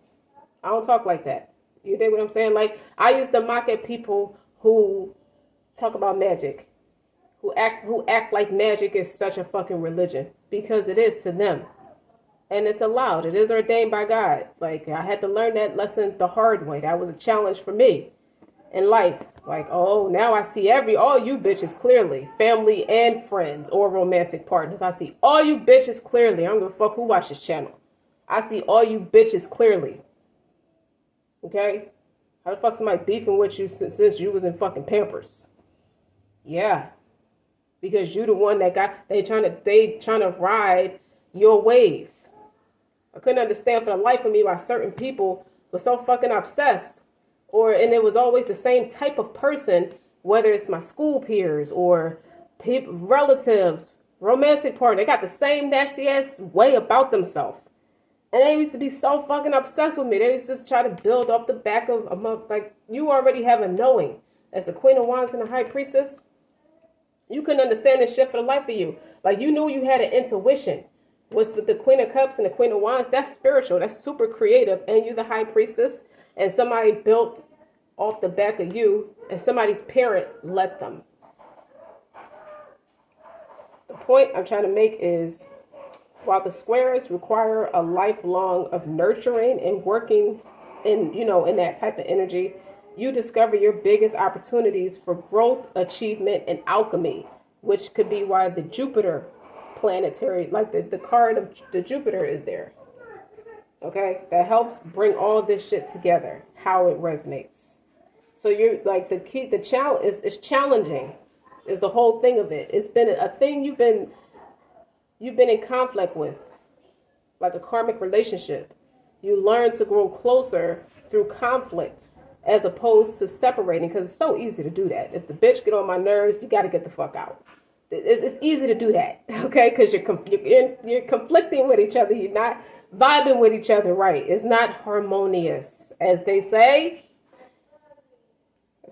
I don't talk like that. You dig what I'm saying? Like, I used to mock at people who talk about magic, who act like magic is such a fucking religion, because it is to them. And it's allowed. It is ordained by God. Like, I had to learn that lesson the hard way. That was a challenge for me in life. Like, oh, now I see all you bitches clearly. Family and friends or romantic partners. I see all you bitches clearly. I don't give a fuck who watches this channel. I see all you bitches clearly. Okay? How the fuck somebody beefing with you since you was in fucking Pampers? Yeah. Because you the one that they trying to ride your wave. I couldn't understand for the life of me why certain people were so fucking obsessed. And it was always the same type of person, whether it's my school peers or relatives, romantic partner. They got the same nasty ass way about themselves. And they used to be so fucking obsessed with me. They used to just try to build off the back of a month. Like, you already have a knowing. As the Queen of Wands and the High Priestess, you couldn't understand this shit for the life of you. Like, you knew you had an intuition. What's with the Queen of Cups and the Queen of Wands, that's spiritual. That's super creative. And you the High Priestess. And somebody built off the back of you. And somebody's parent let them. The point I'm trying to make is, while the squares require a lifelong of nurturing and working in that type of energy, you discover your biggest opportunities for growth, achievement, and alchemy, which could be why the Jupiter planetary, like the card of the Jupiter is there. Okay? That helps bring all this shit together, how it resonates. So you're like, the challenge is challenging, is the whole thing of it. It's been a thing you've been in conflict with, like a karmic relationship. You learn to grow closer through conflict as opposed to separating, because it's so easy to do that. If the bitch get on my nerves, you got to get the fuck out. It's easy to do that, okay? Because you're conflicting with each other. You're not vibing with each other right. It's not harmonious, as they say.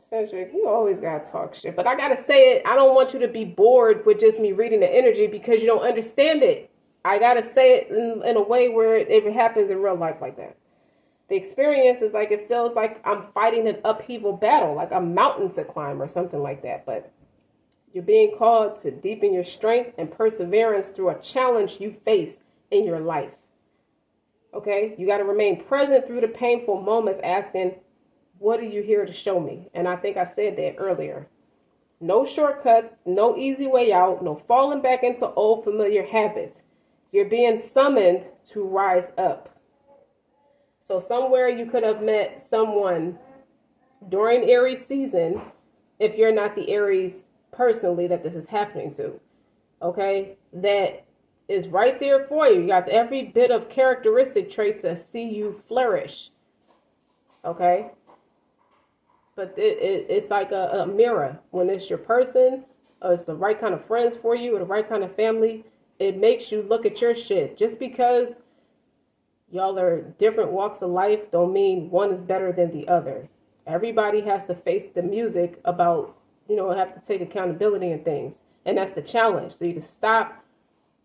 Cedric, you always got to talk shit. But I got to say it. I don't want you to be bored with just me reading the energy because you don't understand it. I got to say it in a way where it happens in real life like that. The experience is like, it feels like I'm fighting an upheaval battle, like a mountain to climb or something like that. But you're being called to deepen your strength and perseverance through a challenge you face in your life. Okay? You got to remain present through the painful moments, asking, what are you here to show me? And I think I said that earlier. No shortcuts, no easy way out, no falling back into old familiar habits. You're being summoned to rise up. So somewhere you could have met someone during Aries season, if you're not the Aries personally that this is happening to, okay, that is right there for you. You got every bit of characteristic traits to see you flourish, okay? But it's like a mirror. When it's your person, or it's the right kind of friends for you, or the right kind of family, it makes you look at your shit. Just because y'all are different walks of life don't mean one is better than the other. Everybody has to face the music about, have to take accountability and things. And that's the challenge. So you can stop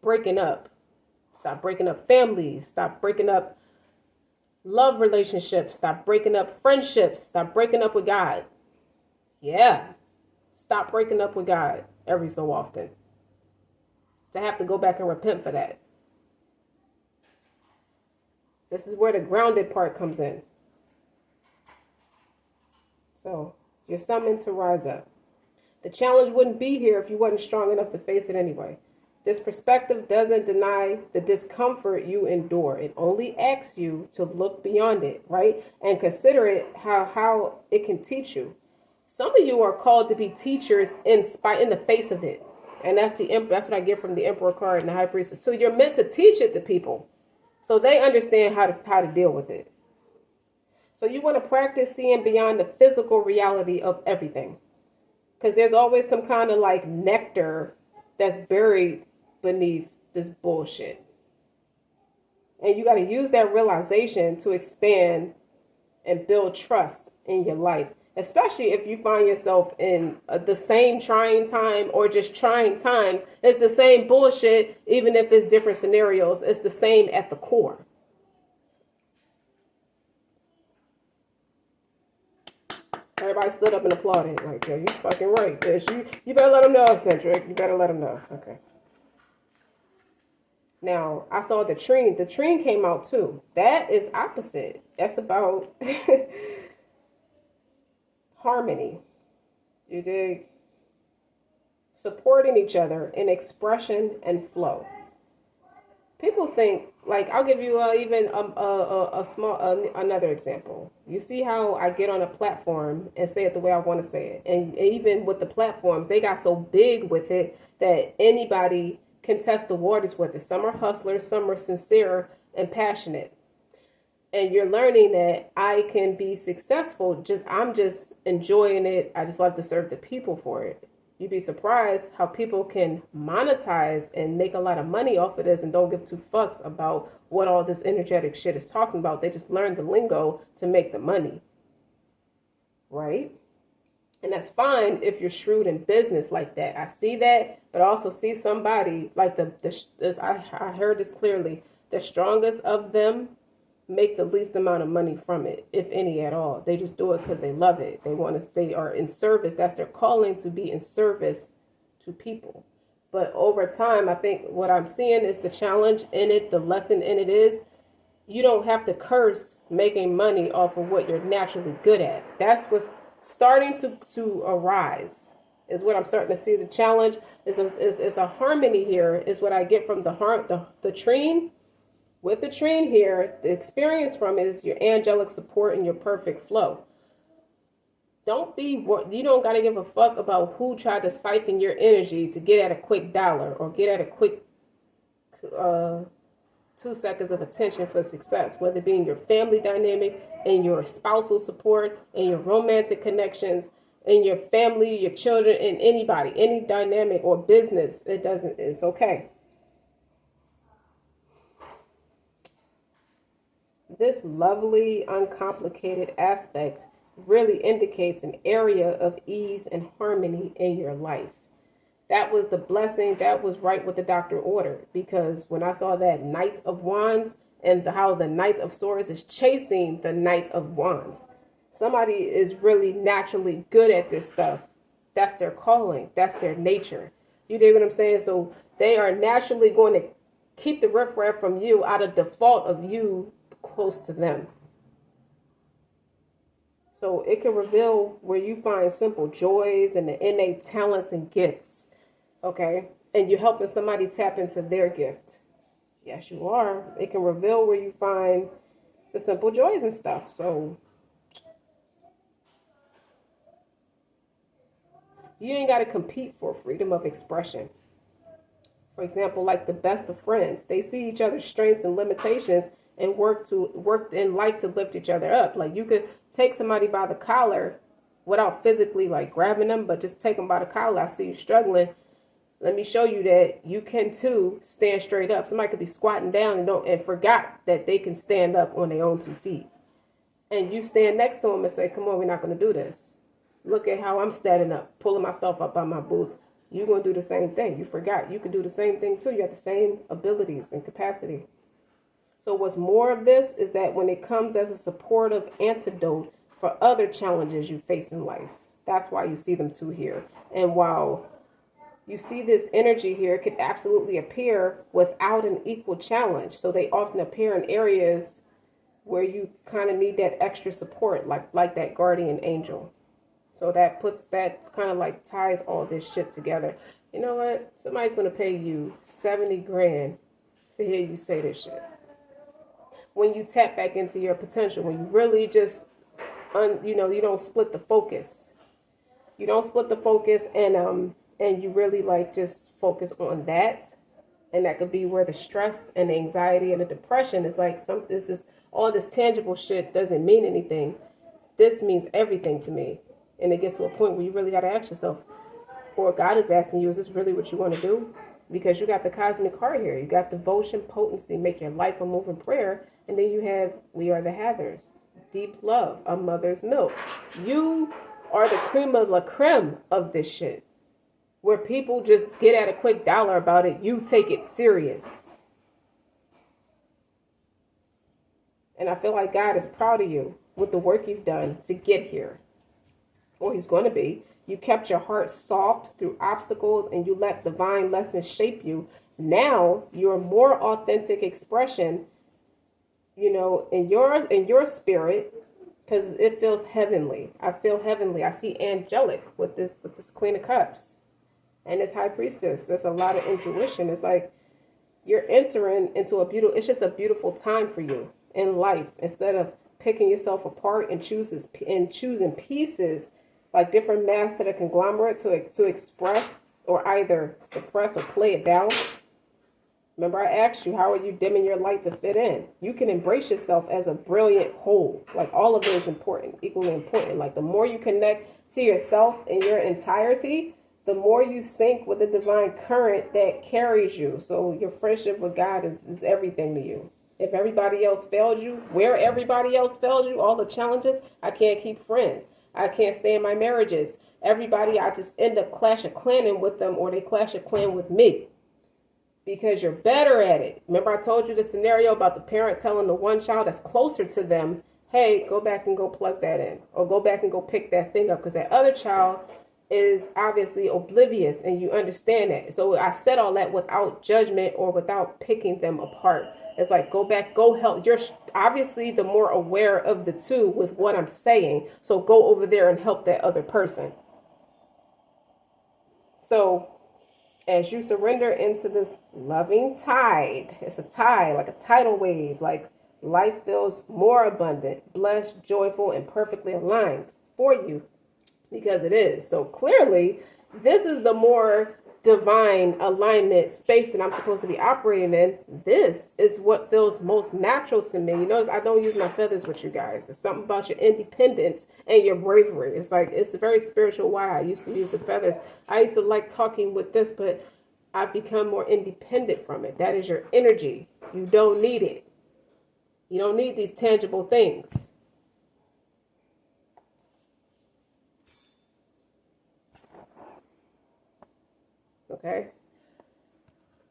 breaking up. Stop breaking up families. Stop breaking up love relationships. Stop breaking up friendships. Stop breaking up with God. Yeah. Stop breaking up with God every so often. To have to go back and repent for that. This is where the grounded part comes in. So, you're summoned to rise up. The challenge wouldn't be here if you wasn't strong enough to face it anyway. This perspective doesn't deny the discomfort you endure. It only asks you to look beyond it, right? And consider it how it can teach you. Some of you are called to be teachers in the face of it. And that's what I get from the Emperor card and the High Priestess. So you're meant to teach it to people so they understand how to deal with it. So you want to practice seeing beyond the physical reality of everything. Because there's always some kind of like nectar that's buried beneath this bullshit. And you got to use that realization to expand and build trust in your life. Especially if you find yourself in the same trying time or just trying times. It's the same bullshit, even if it's different scenarios. It's the same at the core. Everybody stood up and applauded. Like, yeah, you fucking right, bitch. You better let them know, Eccentric. You better let them know. Okay. Now, I saw the trine. The trine came out too. That is opposite. That's about harmony. You dig? Supporting each other in expression and flow. People think, like, I'll give you another example. You see how I get on a platform and say it the way I want to say it. And even with the platforms, they got so big with it that anybody can test the waters with it. Some are hustlers, some are sincere and passionate. And you're learning that I can be successful. I'm just enjoying it. I just love to serve the people for it. You'd be surprised how people can monetize and make a lot of money off of this and don't give two fucks about what all this energetic shit is talking about. They just learn the lingo to make the money. Right? And that's fine if you're shrewd in business like that. I see that, but I also see somebody like I heard this clearly. The strongest of them make the least amount of money from it, if any at all. They just do it because they love it. They are in service. That's their calling, to be in service to people. But over time, I think what I'm seeing is the challenge in it, the lesson in it is, you don't have to curse making money off of what you're naturally good at. That's what's starting to arise, is what I'm starting to see. The challenge is a harmony here, is what I get from the trine. With the trine here, the experience from it is your angelic support and your perfect flow. You don't got to give a fuck about who tried to siphon your energy to get at a quick dollar or get at a quick 2 seconds of attention for success, whether it be in your family dynamic, in your spousal support, in your romantic connections, in your family, your children, in anybody, any dynamic or business. It's okay. This lovely, uncomplicated aspect really indicates an area of ease and harmony in your life. That was the blessing. That was right what the doctor ordered. Because when I saw that Knight of Wands and how the Knight of Swords is chasing the Knight of Wands, somebody is really naturally good at this stuff. That's their calling. That's their nature. You dig what I'm saying? So they are naturally going to keep the riffraff from you out of default of you close to them. So it can reveal where you find simple joys and the innate talents and gifts. Okay? And you're helping somebody tap into their gift. Yes, you are. It can reveal where you find the simple joys and stuff. So you ain't got to compete for freedom of expression. For example, like the best of friends, they see each other's strengths and limitations and work in life to lift each other up. Like you could take somebody by the collar without physically like grabbing them, but just take them by the collar. I see you struggling. Let me show you that you can too stand straight up. Somebody could be squatting down and forgot that they can stand up on their own 2 feet. And you stand next to them and say, come on, we're not going to do this. Look at how I'm standing up, pulling myself up by my boots. you're going to do the same thing. You forgot. You can do the same thing too. You have the same abilities and capacity. So what's more of this is that when it comes as a supportive antidote for other challenges you face in life, that's why you see them two here. And while you see this energy here, it could absolutely appear without an equal challenge. So they often appear in areas where you kind of need that extra support, like that guardian angel. So that kind of like ties all this shit together. You know what? Somebody's going to pay you 70 grand to hear you say this shit. When you tap back into your potential, when you really just, you don't split the focus. You don't split the focus and you really like just focus on that. And that could be where the stress and the anxiety and the depression is like, all this tangible shit doesn't mean anything. This means everything to me. And it gets to a point where you really got to ask yourself, or God is asking you, is this really what you want to do? Because you got the cosmic card here. You got devotion, potency, make your life a moving prayer. And then you have, we are the Hathers, deep love, a mother's milk. You are the cream of la creme of this shit. Where people just get at a quick dollar about it, you take it serious. And I feel like God is proud of you with the work you've done to get here. Or he's going to be. You kept your heart soft through obstacles and you let divine lessons shape you. Now you're more authentic expression, in your spirit, because it feels heavenly. I feel heavenly. I see angelic with this Queen of Cups and this High Priestess. There's a lot of intuition. It's like you're entering into it's just a beautiful time for you in life. Instead of picking yourself apart and choosing pieces, like different masks to the conglomerate to express or either suppress or play it down. Remember I asked you, how are you dimming your light to fit in? You can embrace yourself as a brilliant whole. Like all of it is important, equally important. Like the more you connect to yourself in your entirety, the more you sync with the divine current that carries you. So your friendship with God is everything to you. If everybody else failed you, where everybody else failed you, all the challenges, I can't keep friends. I can't stay in my marriages. Everybody, I just end up clash of clanning with them or they clash of clan with me. Because you're better at it. Remember I told you the scenario about the parent telling the one child that's closer to them, hey, go back and go plug that in. Or go back and go pick that thing up. Because that other child is obviously oblivious and you understand that. So I said all that without judgment or without picking them apart. It's like, go back, go help. You're obviously the more aware of the two with what I'm saying. So go over there and help that other person. So as you surrender into this loving tide, it's a tide, like a tidal wave, like life feels more abundant, blessed, joyful, and perfectly aligned for you because it is. So clearly, this is the more divine alignment space that I'm supposed to be operating in. This is what feels most natural to me. You notice I don't use my feathers with you guys. It's something about your independence and your bravery. It's like, it's very spiritual why I used to use the feathers. I used to like talking with this, but I've become more independent from it. That is your energy. You don't need it. You don't need these tangible things. Okay,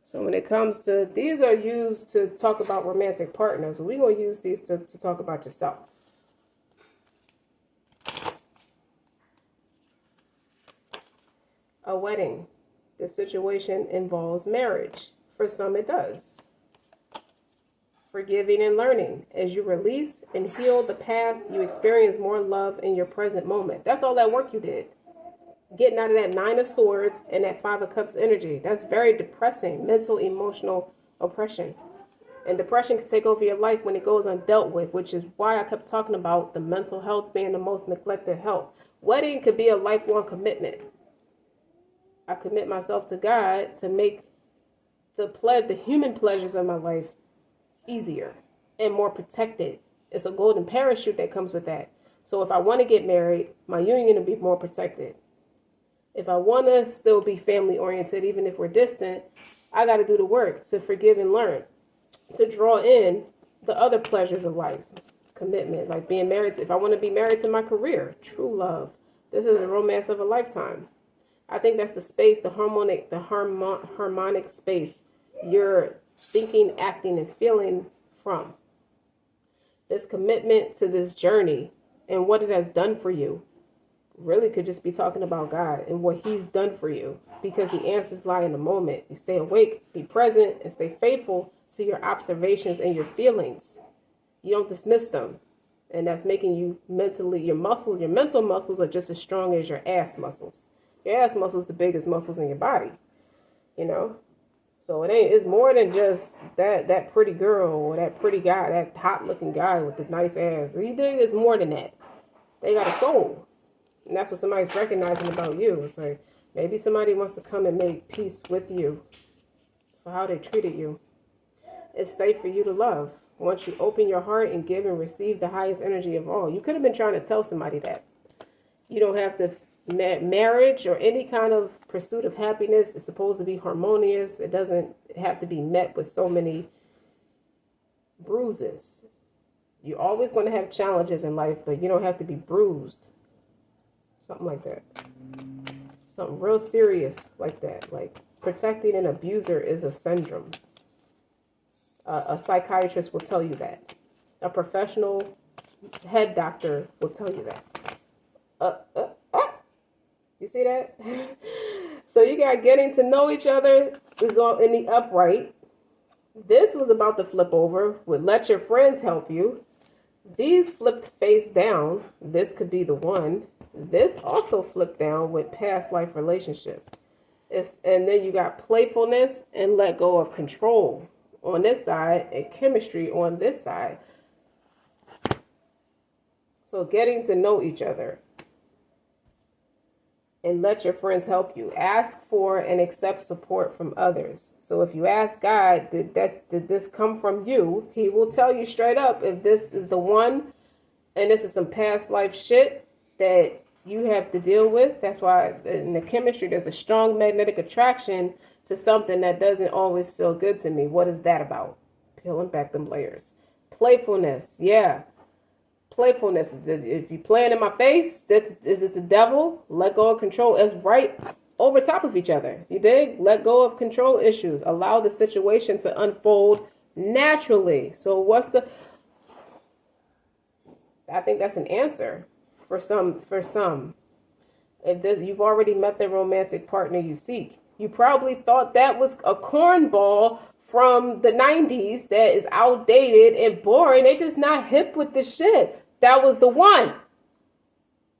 so when it comes to, these are used to talk about romantic partners. We're going to use these to talk about yourself. A wedding. This situation involves marriage. For some it does. Forgiving and learning. As you release and heal the past, you experience more love in your present moment. That's all that work you did. Getting out of that 9 of Swords and that 5 of Cups energy. That's very depressing, mental, emotional oppression. And depression can take over your life when it goes undealt with, which is why I kept talking about the mental health being the most neglected health. Wedding could be a lifelong commitment. I commit myself to God to make the human pleasures of my life easier and more protected. It's a golden parachute that comes with that. So if I want to get married, my union will be more protected. If I want to still be family oriented, even if we're distant, I got to do the work to forgive and learn, to draw in the other pleasures of life, commitment, like being married. If I want to be married to my career, true love, this is a romance of a lifetime. I think that's the space, the harmonic space you're thinking, acting, and feeling from. This commitment to this journey and what it has done for you really could just be talking about God and what he's done for you, because the answers lie in the moment. You stay awake, be present, and stay faithful to your observations and your feelings. You don't dismiss them. And that's making you mentally, your mental muscles are just as strong as your ass muscles. Your ass muscles the biggest muscles in your body, you know? So it's more than just that pretty girl or that pretty guy, that hot looking guy with the nice ass. You dig? It's more than that. They got a soul. And that's what somebody's recognizing about you. It's like, maybe somebody wants to come and make peace with you for how they treated you. It's safe for you to love. Once you open your heart and give and receive the highest energy of all. You could have been trying to tell somebody that. You don't have to, marriage or any kind of pursuit of happiness is supposed to be harmonious. It doesn't have to be met with so many bruises. You're always going to have challenges in life, but you don't have to be bruised. Something like that. Something real serious like that. Like protecting an abuser is a syndrome. A psychiatrist will tell you that. A professional head doctor will tell you that. You see that? So you got getting to know each other is all in the upright. This was about to flip over with let your friends help you. These flipped face down. This could be the one. This also flipped down with past life relationship. And then you got playfulness and let go of control on this side and chemistry on this side. So getting to know each other. And let your friends help you. Ask for and accept support from others. So if you ask God, did this come from you? He will tell you straight up if this is the one and this is some past life shit that you have to deal with. That's why in the chemistry, there's a strong magnetic attraction to something that doesn't always feel good to me. What is that about? Peeling back them layers. Playfulness. Yeah. Playfulness. If you playing in my face, is this the devil? Let go of control. It's right over top of each other. You dig? Let go of control issues. Allow the situation to unfold naturally. So I think that's an answer for some. If you've already met the romantic partner you seek, you probably thought that was a cornball from the 90s that is outdated and boring. They just not hip with this shit. That was the one.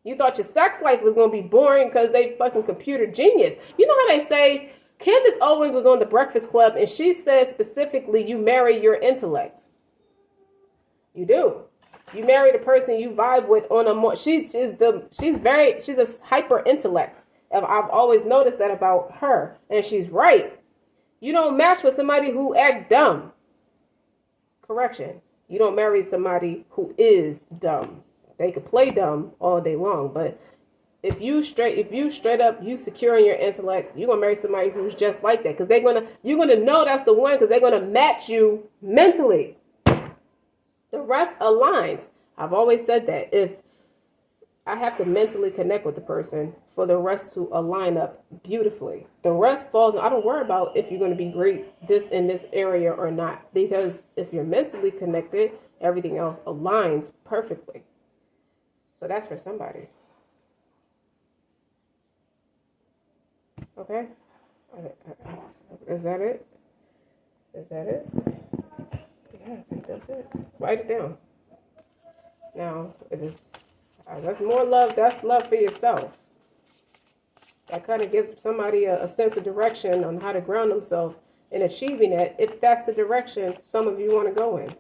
You thought your sex life was going to be boring because they fucking computer genius. You know how they say, Candace Owens was on the Breakfast Club and she said specifically, you marry your intellect. You do. You marry the person you vibe with on a more, she's a hyper intellect. I've always noticed that about her. And she's right. You don't match with somebody who act dumb. Correction. You don't marry somebody who is dumb. They could play dumb all day long, but if you straight up, you secure in your intellect, you're gonna marry somebody who's just like that, because you're gonna know that's the one, because they're gonna match you mentally. The rest aligns. I've always said that if I have to mentally connect with the person for the rest to align up beautifully. The rest falls. I don't worry about if you're going to be great in this area or not, because if you're mentally connected, everything else aligns perfectly. So that's for somebody. Okay? Is that it? Is that it? Yeah, I think that's it. Write it down. Now, if it's that's more love. That's love for yourself. That kind of gives somebody a sense of direction on how to ground themselves in achieving that, if that's the direction some of you want to go in.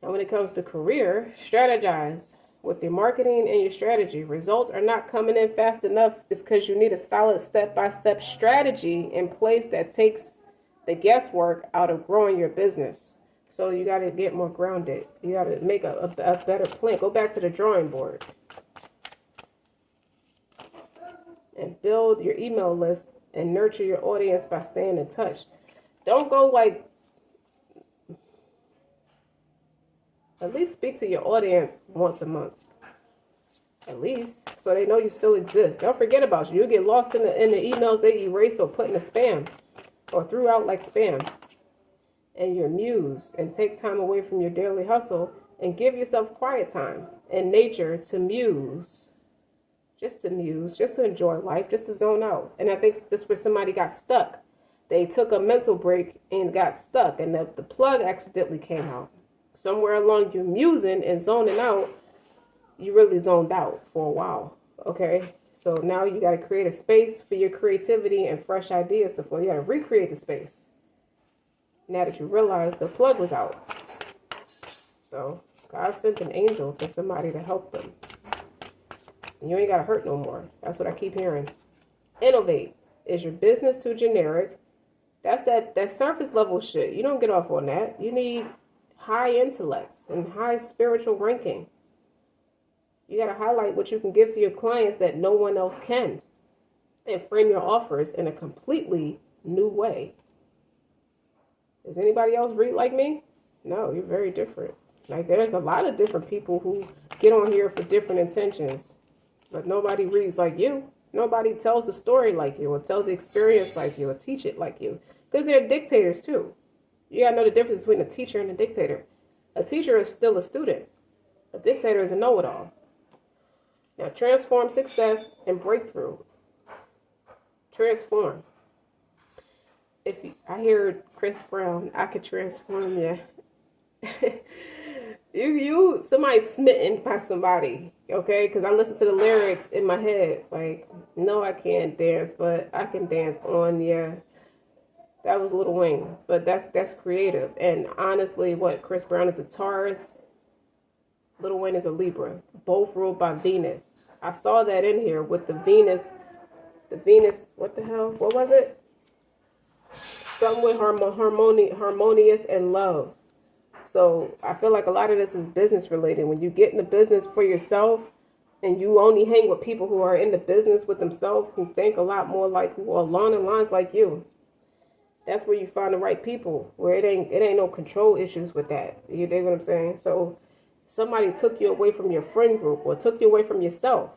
And when it comes to career, strategize with your marketing and your strategy. Results are not coming in fast enough. It's because you need a solid step-by-step strategy in place that takes the guesswork out of growing your business. So you got to get more grounded. You got to make a better plan. Go back to the drawing board. And build your email list and nurture your audience by staying in touch. Don't go at least speak to your audience once a month. At least, so they know you still exist. They'll forget about you. You'll get lost in the emails they erased or put in the spam or threw out like spam. And you're mused, and take time away from your daily hustle and give yourself quiet time in nature to muse. Just to muse, just to enjoy life, just to zone out. And I think this is where somebody got stuck. They took a mental break and got stuck, and the plug accidentally came out. Somewhere along you musing and zoning out, you really zoned out for a while, okay? So now you got to create a space for your creativity and fresh ideas to flow. You got to recreate the space now that you realize the plug was out. So God sent an angel to somebody to help them. And you ain't got to hurt no more. That's what I keep hearing. Innovate. Is your business too generic? That's that surface level shit. You don't get off on that. You need high intellect and high spiritual ranking. You got to highlight what you can give to your clients that no one else can, and frame your offers in a completely new way. Does anybody else read like me? No, you're very different. Like, there's a lot of different people who get on here for different intentions, but nobody reads like you. Nobody tells the story like you, or tells the experience like you, or teach it like you, because they're dictators too. You got to know the difference between a teacher and a dictator. A teacher is still a student. A dictator is a know-it-all. Now, transform success and breakthrough. Transform. I hear Chris Brown, I could transform you. Somebody smitten by somebody, okay? Because I listen to the lyrics in my head, like, no, I can't dance, but I can dance on you. That was Lil Wayne, but that's creative. And honestly, Chris Brown is a Taurus, Lil Wayne is a Libra, both ruled by Venus. I saw that in here with the Venus, what the hell? What was it? Something with harmonious and love. So I feel like a lot of this is business related. When you get in the business for yourself and you only hang with people who are in the business with themselves, who think a lot more like, who are along the lines like you, that's where you find the right people, where it ain't no control issues with that. You dig what I'm saying? So somebody took you away from your friend group or took you away from yourself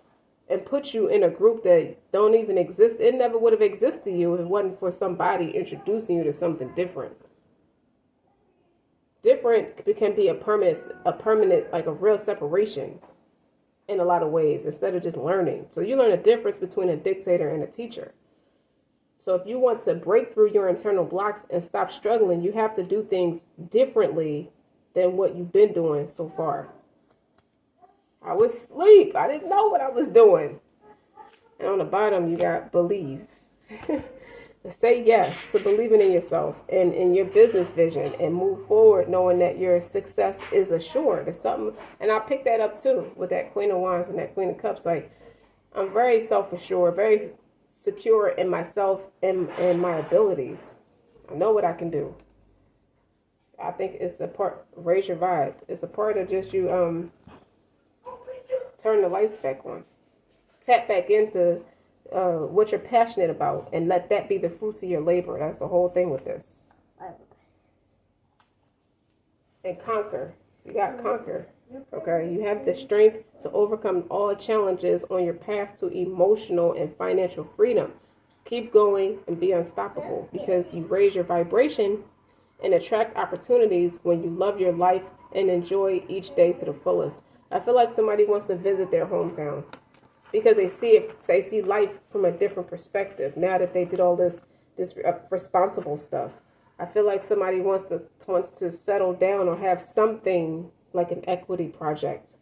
and put you in a group that don't even exist. It never would have existed to you if it wasn't for somebody introducing you to something different. Different can be a permanent, like a real separation in a lot of ways, instead of just learning. So you learn a difference between a dictator and a teacher. So if you want to break through your internal blocks and stop struggling, you have to do things differently than what you've been doing so far. I was asleep. I didn't know what I was doing. And on the bottom, you got believe. Say yes to believing in yourself and in your business vision, and move forward knowing that your success is assured. It's something, and I picked that up too with that Queen of Wands and that Queen of Cups. Like, I'm very self-assured, very secure in myself and my abilities. I know what I can do. I think it's a part, raise your vibe. It's a part of just you turn the lights back on. Tap back into what you're passionate about, and let that be the fruits of your labor. That's the whole thing with this. And conquer. You got to conquer. Okay? You have the strength to overcome all challenges on your path to emotional and financial freedom. Keep going and be unstoppable, because you raise your vibration and attract opportunities when you love your life and enjoy each day to the fullest. I feel like somebody wants to visit their hometown, because they see life from a different perspective now that they did all this responsible stuff. I feel like somebody wants to settle down or have something like an equity project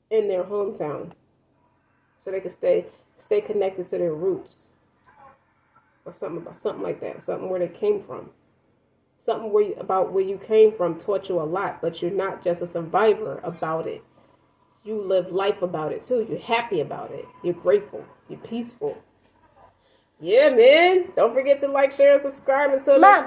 in their hometown, so they can stay connected to their roots, or something like that, something where they came from. Something about where you came from taught you a lot, but you're not just a survivor about it. You live life about it too. You're happy about it. You're grateful. You're peaceful. Yeah, man. Don't forget to like, share, and subscribe until next time.